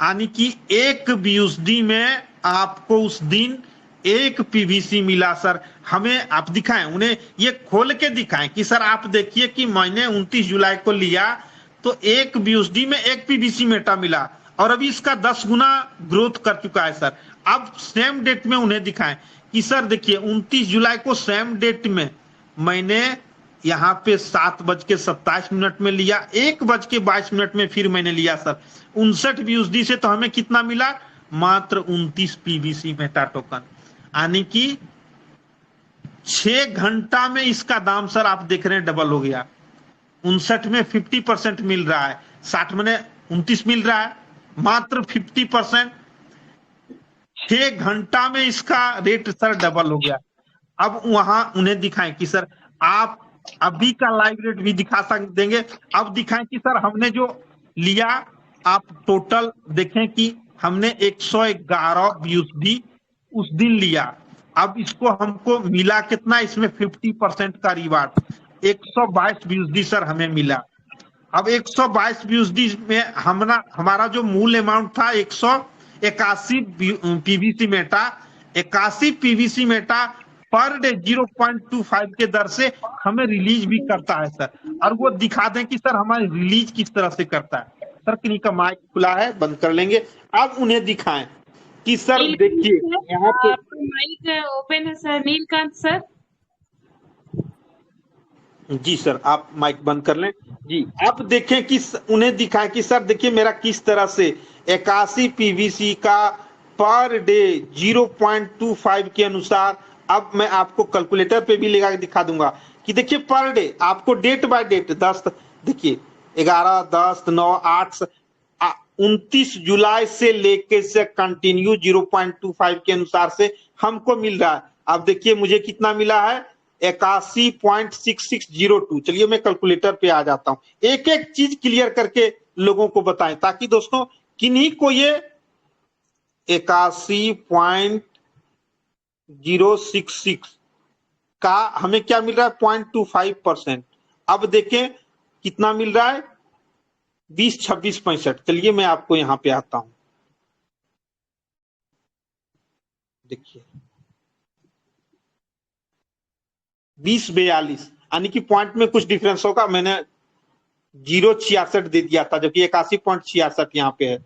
A: यानी कि एक BUSD में आपको उस दिन एक PBC मिला सर। हमें आप दिखाएं, उन्हें ये खोल के दिखाएं कि सर आप देखिए कि मैंने 29 जुलाई को लिया तो एक BUSD में एक PBC मेटा मिला और अभी इसका 10 गुना ग्रोथ कर चुका है सर। अब सेम डेट में उन्हें दिखाएं कि सर देखिए 29 जुलाई को सेम डेट में मैंने यहाँ पे 7:27 में लिया, 1:22 में फिर मैंने लिया सर 59 BUSD से, तो हमें कितना मिला, मात्र 29 PBC मेटा टोकन, यानी कि 6 घंटा में इसका दाम सर आप देख रहे हैं डबल हो गया। 59 में 50% मिल रहा है, 60 में 29 मिल रहा है, मात्र 50%। 6 घंटा में इसका रेट सर डबल हो गया। अब वहां उन्हें दिखाएं कि सर आप अभी का लाइव रेट भी दिखा देंगे। अब दिखाएं कि सर हमने जो लिया, आप टोटल देखें कि हमने 111 यूएसडी उस दिन लिया। अब इसको हमको मिला कितना, इसमें 50% का रिवार्ड 122 यूएसडी सर हमें मिला। अब 122 यूएसडी में हमारा जो मूल अमाउंट था 181 PVC Meta, 81 PVC Meta per day 0.25 के दर से हमें रिलीज भी करता है सर। और वो दिखा दें कि सर हमारे रिलीज किस तरह से करता है। सर किन्हीं का माइक खुला है, बंद कर लेंगे। अब उन्हें दिखाएं कि सर देखिए यहाँ पे
B: आपका माइक ओपन है सर, नीलकांत सर।
A: जी सर, आप माइक बंद कर लें। जी, आप देखें कि उन्हें दिखाएं कि सर देखिए मेरा किस तरह से 81 पीवीसी का पर डे 0.25 के अनुसार। अब मैं आपको कैलकुलेटर पे भी लगा के दिखा दूंगा कि देखिए पर डे आपको डेट बाय डेट 10 देखिए 11 10 9 8 29 जुलाई से लेके से कंटिन्यू 0.25 के अनुसार से हमको मिल रहा है। अब देखिए मुझे कितना मिला है, 81.6602। चलिए मैं कैलकुलेटर पे आ जाता हूं, एक एक चीज क्लियर करके लोगों को बताएं ताकि दोस्तों किन्हीं को ये 81.066 का हमें क्या मिल रहा है 0.25%। अब देखें कितना मिल रहा है 20 26 65। चलिए मैं आपको यहां पे आता हूं, देखिए 20 42 यानी कि पॉइंट में कुछ डिफरेंस होगा। मैंने 0.66 दे दिया था जबकि 81.66 यहाँ पे है।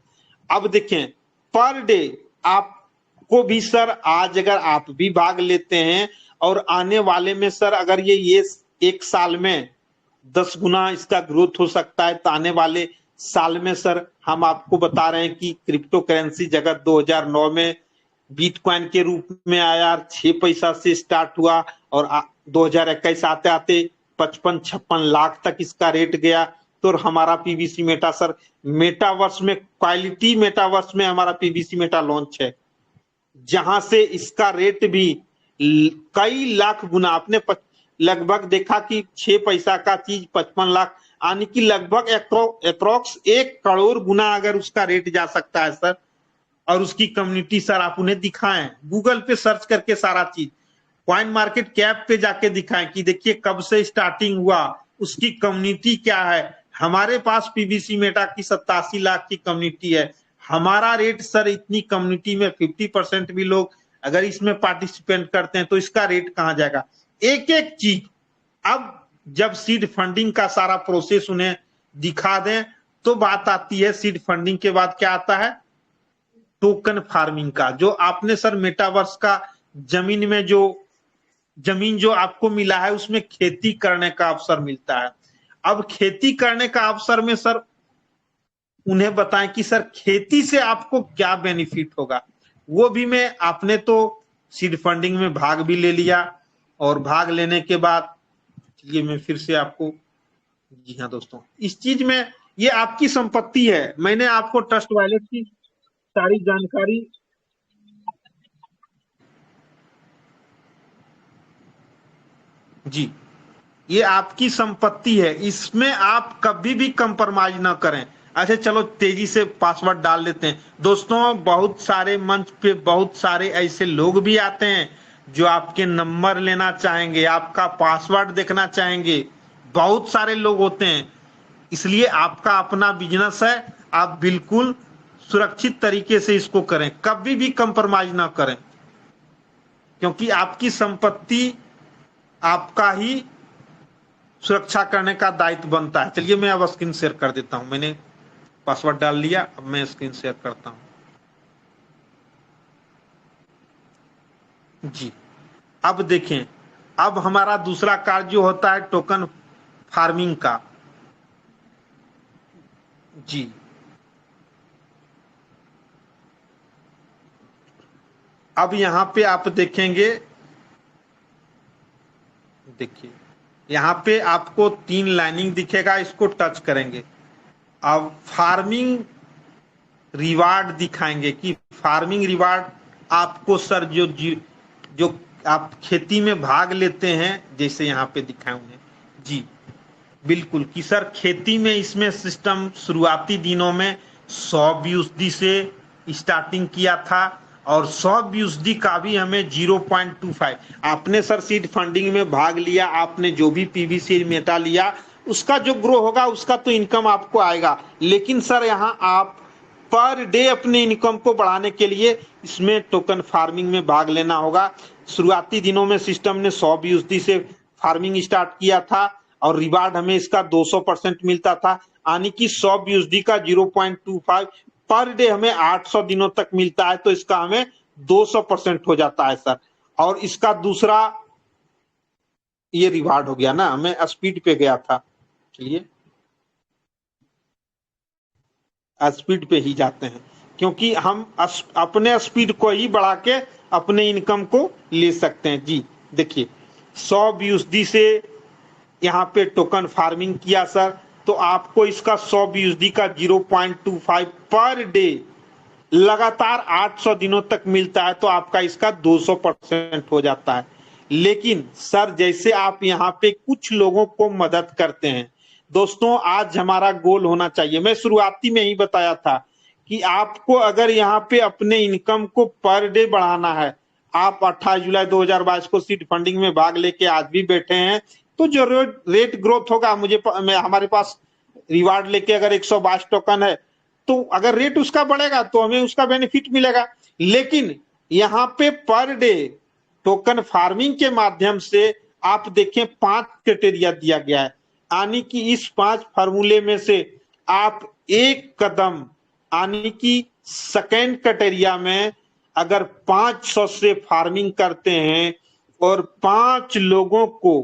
A: अब देखें पर डे आपको भी सर आज अगर आप भी भाग लेते हैं और आने वाले में सर अगर ये एक साल में 10 गुना इसका ग्रोथ हो सकता है तो आने वाले साल में सर हम आपको बता रहे हैं कि क्रिप्टो करेंसी जगत 2009 में बिटकॉइन के रूप में आया, 6 पैसा से स्टार्ट हुआ और 2021 आते आते 55-56 लाख तक इसका रेट गया। तो हमारा पीवीसी मेटा सर मेटावर्स में क्वालिटी मेटावर्स में हमारा पीवीसी मेटा लॉन्च है, जहां से इसका रेट भी कई लाख गुना आपने लगभग देखा कि 6 पैसा का चीज 55 लाख यानी कि लगभग अप्रोक्स 1 करोड़ गुना अगर उसका रेट जा सकता है सर। और उसकी कम्युनिटी सर आप उन्हें दिखाएं, गूगल पे सर्च करके सारा चीज, कॉइन मार्केट कैप पे जाके दिखाएं कि देखिए कब से स्टार्टिंग हुआ, उसकी कम्युनिटी क्या है। हमारे पास पीवीसी मेटा की 87 लाख की कम्युनिटी है। हमारा रेट सर इतनी कम्युनिटी में 50% भी लोग अगर इसमें पार्टिसिपेट करते हैं तो इसका रेट कहां जाएगा, एक एक चीज। अब जब सीड फंडिंग का सारा प्रोसेस उन्हें दिखा दें तो बात आती है सीड फंडिंग के बाद क्या आता है, टोकन फार्मिंग का। जो आपने सर मेटावर्स का जमीन जो आपको मिला है उसमें खेती करने का अवसर मिलता है। अब खेती करने का अवसर में सर उन्हें बताएं कि सर खेती से आपको क्या बेनिफिट होगा। वो भी मैं आपने तो सीड फंडिंग में भाग भी ले लिया और भाग लेने के बाद ये मैं फिर से आपको, जी हाँ दोस्तों, इस चीज में ये आपकी संपत्ति है। मैंने आपको ट्रस्ट वॉलेट की सारी जानकारी, जी ये आपकी संपत्ति है, इसमें आप कभी भी कंप्रोमाइज ना करें। अच्छा चलो तेजी से पासवर्ड डाल लेते हैं दोस्तों। बहुत सारे मंच पे बहुत सारे ऐसे लोग भी आते हैं जो आपके नंबर लेना चाहेंगे, आपका पासवर्ड देखना चाहेंगे, बहुत सारे लोग होते हैं। इसलिए आपका अपना बिजनेस है, आप बिल्कुल सुरक्षित तरीके से इसको करें, कभी भी कंप्रोमाइज ना करें, क्योंकि आपकी संपत्ति आपका ही सुरक्षा करने का दायित्व बनता है। चलिए मैं अब स्क्रीन शेयर कर देता हूं, मैंने पासवर्ड डाल लिया, अब मैं स्क्रीन शेयर करता हूं। जी अब देखें, अब हमारा दूसरा कार्य जो होता है टोकन फार्मिंग का। जी अब यहां पे आप देखेंगे देखिए यहाँ पे आपको 3 लाइनिंग दिखेगा, इसको टच करेंगे। अब फार्मिंग रिवार्ड दिखाएंगे कि फार्मिंग रिवार्ड आपको सर जो आप खेती में भाग लेते हैं, जैसे यहाँ पे दिखाए हुए हैं जी, बिल्कुल कि सर खेती में इसमें सिस्टम शुरुआती दिनों में 100% से स्टार्टिंग किया था और 100% का भी हमें 0.25। आपने सर सीड फंडिंग में भाग लिया, आपने जो भी पीवीसी मेटा लिया, उसका जो ग्रो होगा उसका तो इनकम आपको आएगा, लेकिन सर यहाँ आप पर डे अपने इनकम को बढ़ाने के लिए इसमें टोकन फार्मिंग में भाग लेना होगा। शुरुआती दिनों में सिस्टम ने 100% से फार्मिंग स्टार्ट किया था और रिवार्ड हमें इसका 200% मिलता था, यानी कि 100% का 0.25 पर डे हमें 800 दिनों तक मिलता है, तो इसका हमें 200% हो जाता है सर। और इसका दूसरा ये रिवार्ड हो गया ना, मैं स्पीड पे गया था, चलिए स्पीड पे ही जाते हैं क्योंकि हम अपने स्पीड को ही बढ़ा के अपने इनकम को ले सकते हैं जी। देखिए 100% से यहाँ पे टोकन फार्मिंग किया सर, तो आपको इसका 100% का 0.25 पर डे लगातार 800 दिनों तक मिलता है, तो आपका इसका 200% हो जाता है। लेकिन सर जैसे आप यहाँ पे कुछ लोगों को मदद करते हैं दोस्तों, आज हमारा गोल होना चाहिए, मैं शुरुआती में ही बताया था कि आपको अगर यहाँ पे अपने इनकम को पर डे बढ़ाना है, आप 28 जुलाई 2022 को सीड फंडिंग में भाग लेके आज भी बैठे हैं, तो जो रेट ग्रोथ होगा, हमारे पास रिवार्ड लेके अगर 122 टोकन है, तो अगर रेट उसका बढ़ेगा तो हमें उसका बेनिफिट मिलेगा। लेकिन यहाँ पे पर डे टोकन फार्मिंग के माध्यम से आप देखें 5 क्राइटेरिया दिया गया है, यानी कि इस 5 फार्मूले में से आप एक कदम, यानी कि सेकेंड क्राइटेरिया में अगर 500 से फार्मिंग करते हैं और 5 लोगों को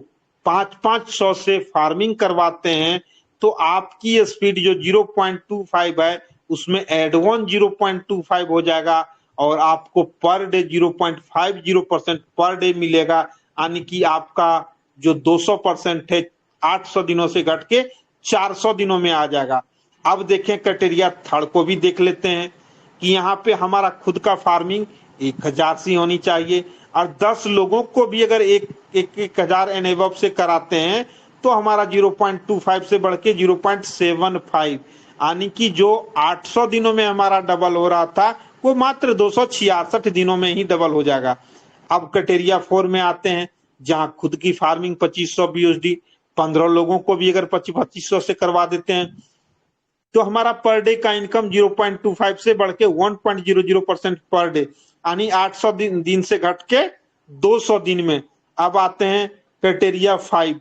A: 500 से फार्मिंग करवाते हैं, तो आपकी स्पीड जो 0.25 है उसमें एड ऑन 0.25 हो जाएगा और आपको पर डे 0.50% पर डे मिलेगा, यानी कि आपका जो 200% है 800 दिनों से घट के 400 दिनों में आ जाएगा। अब देखें क्राइटेरिया थर्ड को भी देख लेते हैं कि यहाँ पे हमारा खुद का फार्मिंग 1000 से होनी चाहिए और 10 लोगों को भी अगर 1000 एंड अबव से कराते हैं तो हमारा 0.25 से बढ़ के 0.75, यानी कि जो 800 दिनों में हमारा डबल हो रहा था वो मात्र 266 दिनों में ही डबल हो जाएगा। अब क्राइटेरिया 4 में आते हैं, जहाँ खुद की फार्मिंग 2500 BUSD 15 लोगों को भी अगर 2500 से करवा देते हैं तो हमारा पर डे का इनकम 0.25 से बढ़ के 1.00% पर डे, यानी 800 दिन से घट के 200 दिन में। अब आते हैं क्राइटेरिया 5,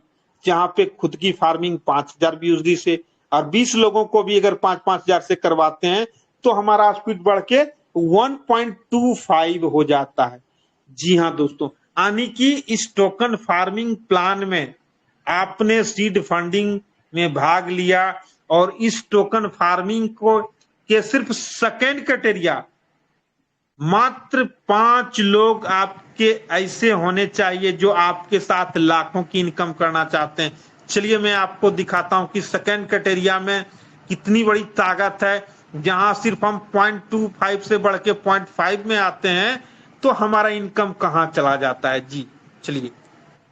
A: जहां पे खुद की फार्मिंग 5000 BUSD से और 20 लोगों को भी अगर 5-5000 से करवाते हैं तो हमारा स्पीड बढ़ के 1.25 हो जाता है। जी हाँ दोस्तों, यानी कि इस टोकन फार्मिंग प्लान में आपने सीड फंडिंग में भाग लिया और इस टोकन फार्मिंग को के सिर्फ सेकेंड क्राइटेरिया मात्र 5 लोग आपके ऐसे होने चाहिए जो आपके साथ लाखों की इनकम करना चाहते हैं। चलिए मैं आपको दिखाता हूं कि सेकेंड क्राइटेरिया में कितनी बड़ी ताकत है। जहां सिर्फ हम 0.25 से बढ़ के 0.5 में आते हैं तो हमारा इनकम कहां चला जाता है। जी चलिए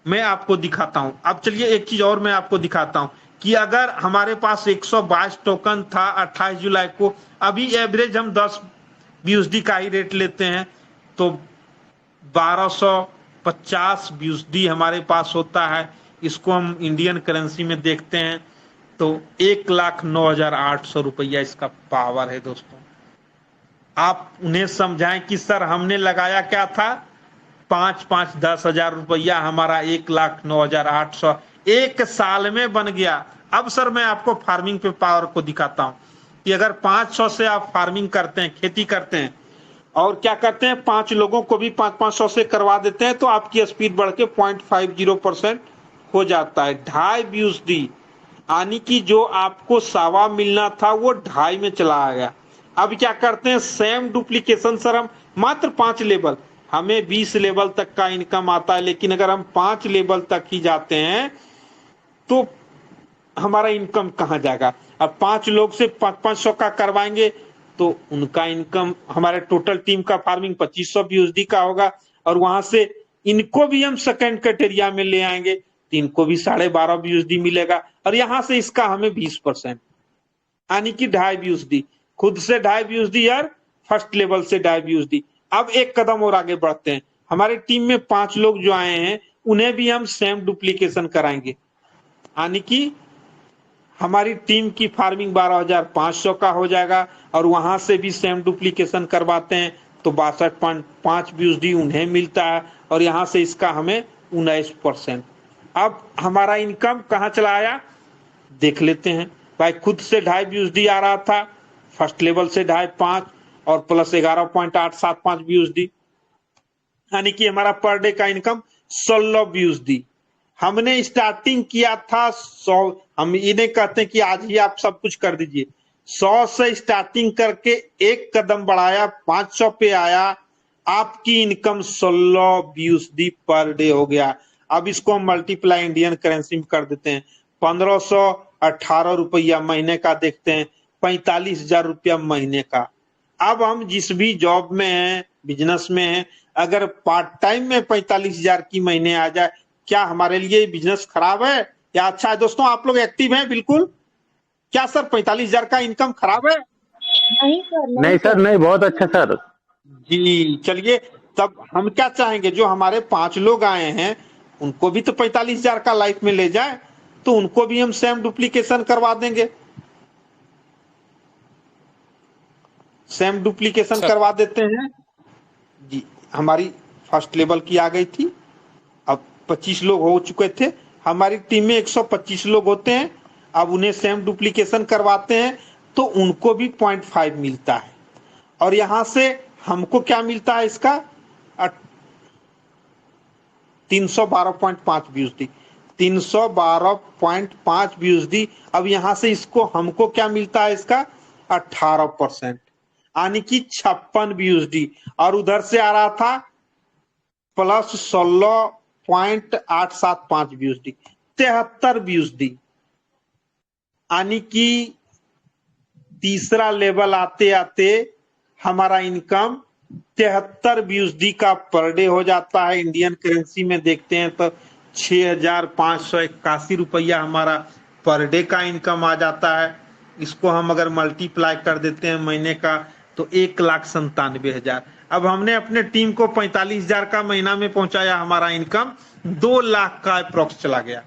A: मैं आपको दिखाता हूं। अब चलिए एक चीज और मैं आपको दिखाता हूं कि अगर हमारे पास 122 टोकन था 28 जुलाई को, अभी एवरेज हम 10 BUSD का ही रेट लेते हैं तो 1250 BUSD हमारे पास होता है। इसको हम इंडियन करेंसी में देखते हैं तो 1,09,800 रुपया इसका पावर है दोस्तों। आप उन्हें समझाएं कि सर हमने लगाया क्या था, 5-10 हजार रुपया, हमारा 1,09,800 एक साल में बन गया। अब सर मैं आपको फार्मिंग पे पावर को दिखाता हूं कि अगर 500 से आप फार्मिंग करते हैं, खेती करते हैं और क्या करते हैं 5 लोगों को भी 500 से करवा देते हैं तो आपकी स्पीड बढ़ के 0.50% हो जाता है। 2.5 BUSD, यानी कि जो आपको 1.25 मिलना था वो 2.5 में चला गया। अब क्या करते हैं सेम डुप्लीकेशन सर, हम मात्र 5 लेवल हमें 20 लेवल तक का इनकम आता है, लेकिन अगर हम 5 लेवल तक ही जाते हैं तो हमारा इनकम कहाँ जाएगा। अब 5 लोग से 500 का करवाएंगे तो उनका इनकम हमारे टोटल टीम का फार्मिंग 2500 BUSD का होगा, और वहां से इनको भी हम सेकंड कैटेरिया में ले आएंगे तो इनको भी 12.5 BUSD मिलेगा, और यहां से इसका हमें 20% यानी कि 2.5 BUSD, खुद से 2.5 BUSD और फर्स्ट लेवल से 2.5 BUSD। अब एक कदम और आगे बढ़ते हैं, हमारी टीम में 5 लोग जो आए हैं उन्हें भी हम सेम डुप्लीकेशन कराएंगे, यानी कि हमारी टीम की फार्मिंग 12,500 का हो जाएगा, और वहां से भी सेम डुप्लीकेशन करवाते हैं तो 62.5 BUSD उन्हें मिलता है, और यहां से इसका हमें 19%। अब हमारा इनकम कहां चला आया देख लेते हैं भाई। खुद से 2.5 BUSD आ रहा था, फर्स्ट लेवल से 2.5 और प्लस 11.875 BUSD, यानी कि हमारा पर डे का इनकम 16 BUSD। हमने स्टार्टिंग किया था 100, हम इन्हें कहते हैं कि आज ही आप सब कुछ कर दीजिए। 100 से स्टार्टिंग करके एक कदम बढ़ाया, 500 पे आया, आपकी इनकम 16 BUSD पर डे हो गया। अब इसको हम मल्टीप्लाई इंडियन करेंसी में कर देते हैं, 1518 रुपया महीने का देखते हैं, 45,000 रुपया महीने का। अब हम जिस भी जॉब में हैं, बिजनेस में हैं, अगर पार्ट टाइम में 45,000 की महीने आ जाए, क्या हमारे लिए बिजनेस खराब है या अच्छा है? दोस्तों आप लोग एक्टिव हैं बिल्कुल? क्या सर 45,000 का इनकम खराब है?
E: नहीं सर,
C: नहीं सर, नहीं, बहुत अच्छा सर।
A: जी चलिए, तब हम क्या चाहेंगे, जो हमारे 5 लोग आए हैं उनको भी तो 45,000 का लाइफ में ले जाए, तो उनको भी हम सेम डुप्लीकेशन करवा देंगे, सेम डुप्लीकेशन करवा देते हैं जी। हमारी फर्स्ट लेवल की आ गई थी, अब 25 लोग हो चुके थे, हमारी टीम में 125 लोग होते हैं। अब उन्हें सेम डुप्लीकेशन करवाते हैं तो उनको भी 0.5 मिलता है, और यहां से हमको क्या मिलता है इसका 312.5 BUSD, 312.5 BUSD। अब यहां से इसको हमको क्या मिलता है इसका 18%, यानी कि 56 BUSD, और उधर से आ रहा था प्लस 16.875 BUSD, 73 BUSD, यानी कि तीसरा लेवल आते आते हमारा इनकम 73 BUSD का पर डे हो जाता है। इंडियन करेंसी में देखते हैं तो 6,581 रुपया हमारा पर डे का इनकम आ जाता है। इसको हम अगर मल्टीप्लाई कर देते हैं महीने का तो 1,97,000। अब हमने अपने टीम को 45,000 का महीना में पहुंचाया, हमारा इनकम 2 लाख का अप्रोक्स चला गया।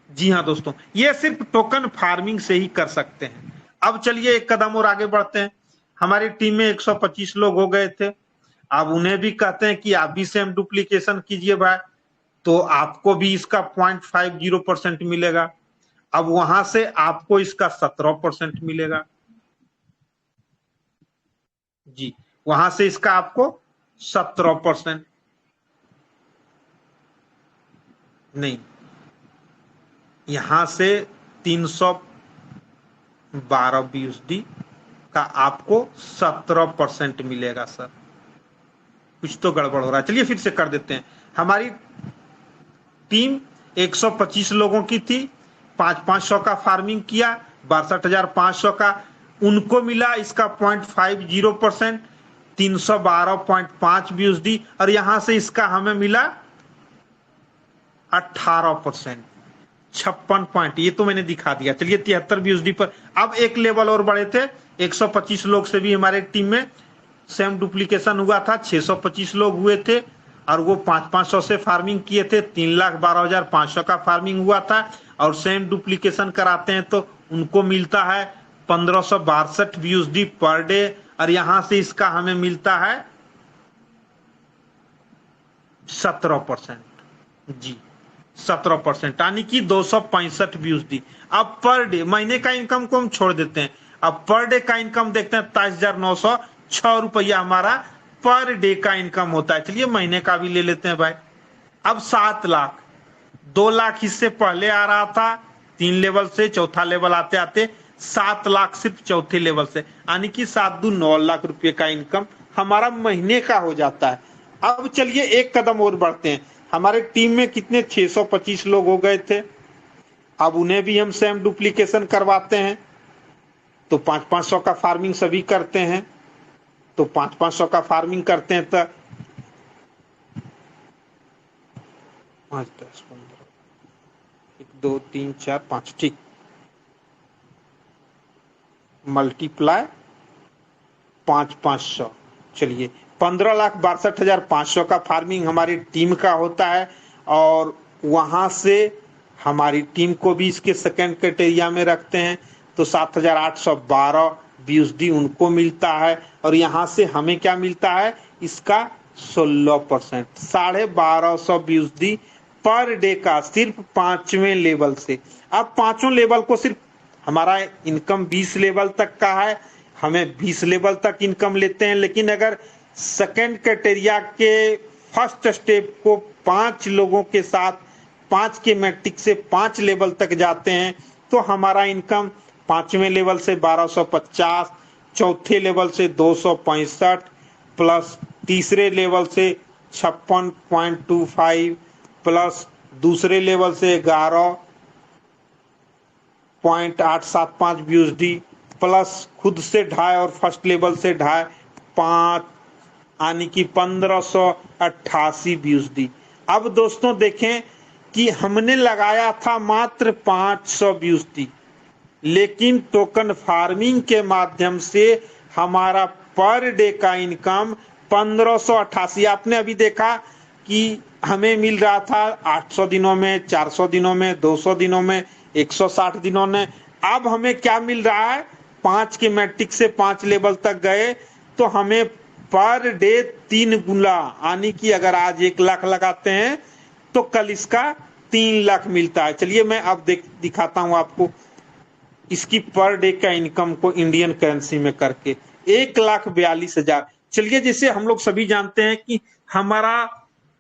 A: जी हाँ दोस्तों, ये सिर्फ टोकन फार्मिंग से ही कर सकते हैं। अब चलिए एक कदम और आगे बढ़ते हैं। हमारी टीम में 125 लोग हो गए थे, अब उन्हें भी कहते हैं कि आप भी सेम डुप्लीकेशन कीजिए भाई, तो आपको भी इसका 0.50% मिलेगा। अब वहां से आपको इसका 17% मिलेगा जी, वहां से इसका आपको 17% नहीं, यहां से 312 BUSD का आपको 17% मिलेगा। सर कुछ तो गड़बड़ हो रहा है, चलिए फिर से कर देते हैं। हमारी टीम 125 लोगों की थी, 500 का फार्मिंग किया, 62,500 का उनको मिला इसका 0.50%, 312.5 BUSD, और यहां से इसका हमें मिला 18%, 56 पॉइंट, ये तो मैंने दिखा दिया। चलिए 73 BUSD पर अब एक लेवल और बढ़े थे, 125 लोग से भी हमारे टीम में सेम डुप्लीकेशन हुआ था, 625 लोग हुए थे, और वो 500 से फार्मिंग किए थे, 3,12,500 का फार्मिंग हुआ था, और सेम डुप्लीकेशन कराते हैं तो उनको मिलता है 1,562 BUSD पर डे, और यहां से इसका हमें मिलता है 17% जी, 17%, यानी कि 265 BUSD। अब पर डे, महीने का इनकम को हम छोड़ देते हैं, अब पर डे का इनकम देखते हैं, 27,906 रुपया हमारा पर डे का इनकम होता है। चलिए महीने का भी ले लेते हैं भाई। अब 7 लाख, 2 लाख इससे पहले आ रहा था 3 लेवल से, चौथा लेवल आते आते 7 लाख सिर्फ चौथे लेवल से, यानी कि 7 दूनी 9 लाख रुपए का इनकम हमारा महीने का हो जाता है। अब चलिए एक कदम और बढ़ते हैं। हमारे टीम में कितने 625 लोग हो गए थे। अब उन्हें भी हम सेम डुप्लीकेशन करवाते हैं। तो 500 का फार्मिंग सभी करते हैं, तो 500 का फार्मिंग करते हैं। तो 5 10 15 1 2 3 4 5 ठीक, मल्टीप्लाई 500। चलिए 15,62,500 का फार्मिंग हमारी टीम का होता है। और वहां से हमारी टीम को भी इसके सेकेंड क्राइटेरिया में रखते हैं, तो 7,812 BUSD उनको मिलता है। और यहाँ से हमें क्या मिलता है, इसका 16%, 1250 BUSD पर डे का, सिर्फ 5वें लेवल से। अब 5 लेवल को सिर्फ, हमारा इनकम 20 लेवल तक का है, हमें 20 लेवल तक इनकम लेते हैं। लेकिन अगर सेकेंड क्राइटेरिया के फर्स्ट स्टेप को 5 लोगों के साथ 5 के मैट्रिक से 5 लेवल तक जाते हैं, तो हमारा इनकम 5वें लेवल से 1250, चौथे लेवल से 265, प्लस तीसरे लेवल से 56.25, प्लस दूसरे लेवल से 11.875 BUSD, प्लस खुद से 2.5 और फर्स्ट लेवल से 2.5, 5, यानी कि 1588 BUSD। अब दोस्तों देखें कि हमने लगाया था मात्र 500 BUSD, लेकिन टोकन फार्मिंग के माध्यम से हमारा पर डे का इनकम 1588। आपने अभी देखा कि हमें मिल रहा था 800 दिनों में, 400 दिनों में, 200 दिनों में, 160 दिनों में। अब हमें क्या मिल रहा है, 5 के मैट्रिक से 5 लेवल तक गए तो हमें पर डे 3 गुना, यानी कि अगर आज 1 लाख लगाते हैं तो कल इसका 3 लाख मिलता है। चलिए मैं अब दिखाता हूं आपको इसकी पर डे का इनकम को इंडियन करेंसी में करके, 1,42,000। चलिए जैसे हम लोग सभी जानते हैं कि हमारा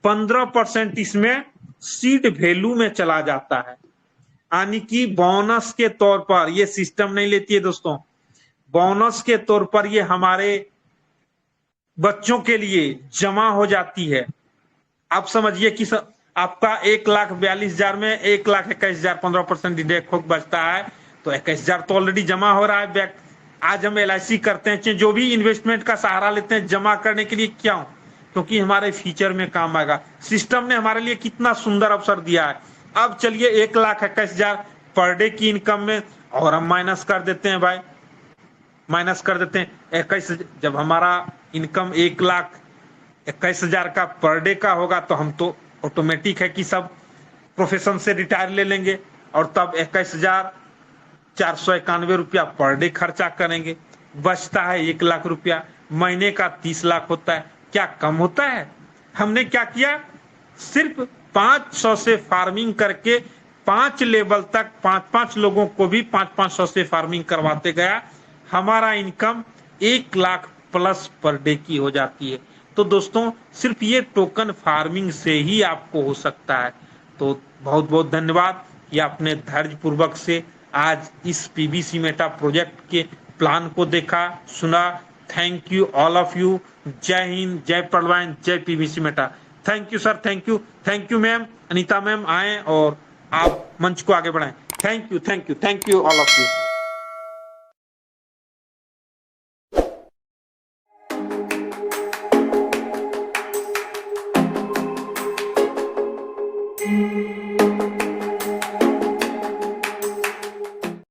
A: 15% इसमें सीड वैल्यू में चला जाता है, यानी कि बोनस के तौर पर, ये सिस्टम नहीं लेती है दोस्तों, बोनस के तौर पर ये हमारे बच्चों के लिए जमा हो जाती है। आप समझिए कि आपका 1,42,000 में 1,21,000 15% डिडक्ट बचता है, तो 21,000 तो ऑलरेडी जमा हो रहा है। आज हम LIC करते हैं, जो भी इन्वेस्टमेंट का सहारा लेते हैं जमा करने के लिए, क्यों? क्योंकि हमारे फ्यूचर में काम आएगा। सिस्टम ने हमारे लिए कितना सुंदर अवसर दिया है। अब चलिए 1,21,000 पर डे की इनकम में और हम माइनस कर देते हैं भाई, माइनस कर देते हैं 21। जब हमारा इनकम 1,21,000 का पर डे का होगा तो हम तो ऑटोमेटिक है कि सब प्रोफेशन से रिटायर ले लेंगे, और तब 21,491 रुपया पर डे खर्चा करेंगे, बचता है 1 लाख रुपया। महीने का 30 लाख होता है, क्या कम होता है? हमने क्या किया, सिर्फ 500 से फार्मिंग करके 5 लेवल तक 5-5 लोगों को भी 500 से फार्मिंग करवाते गया, हमारा income 1 lakh plus per day की हो जाती है। तो दोस्तों सिर्फ ये टोकन फार्मिंग से ही आपको हो सकता है। तो बहुत बहुत धन्यवाद कि आपने धैर्य पूर्वक से आज इस PBC मेटा प्रोजेक्ट के प्लान को देखा, सुना। Thank you all of you. जय हिंद, जय पलवान, जय PBC Meta. Thank you sir, thank you, thank you ma'am. Anita ma'am आए और आप मंच को आगे बढ़ाएं। Thank you, thank you, thank you all of you.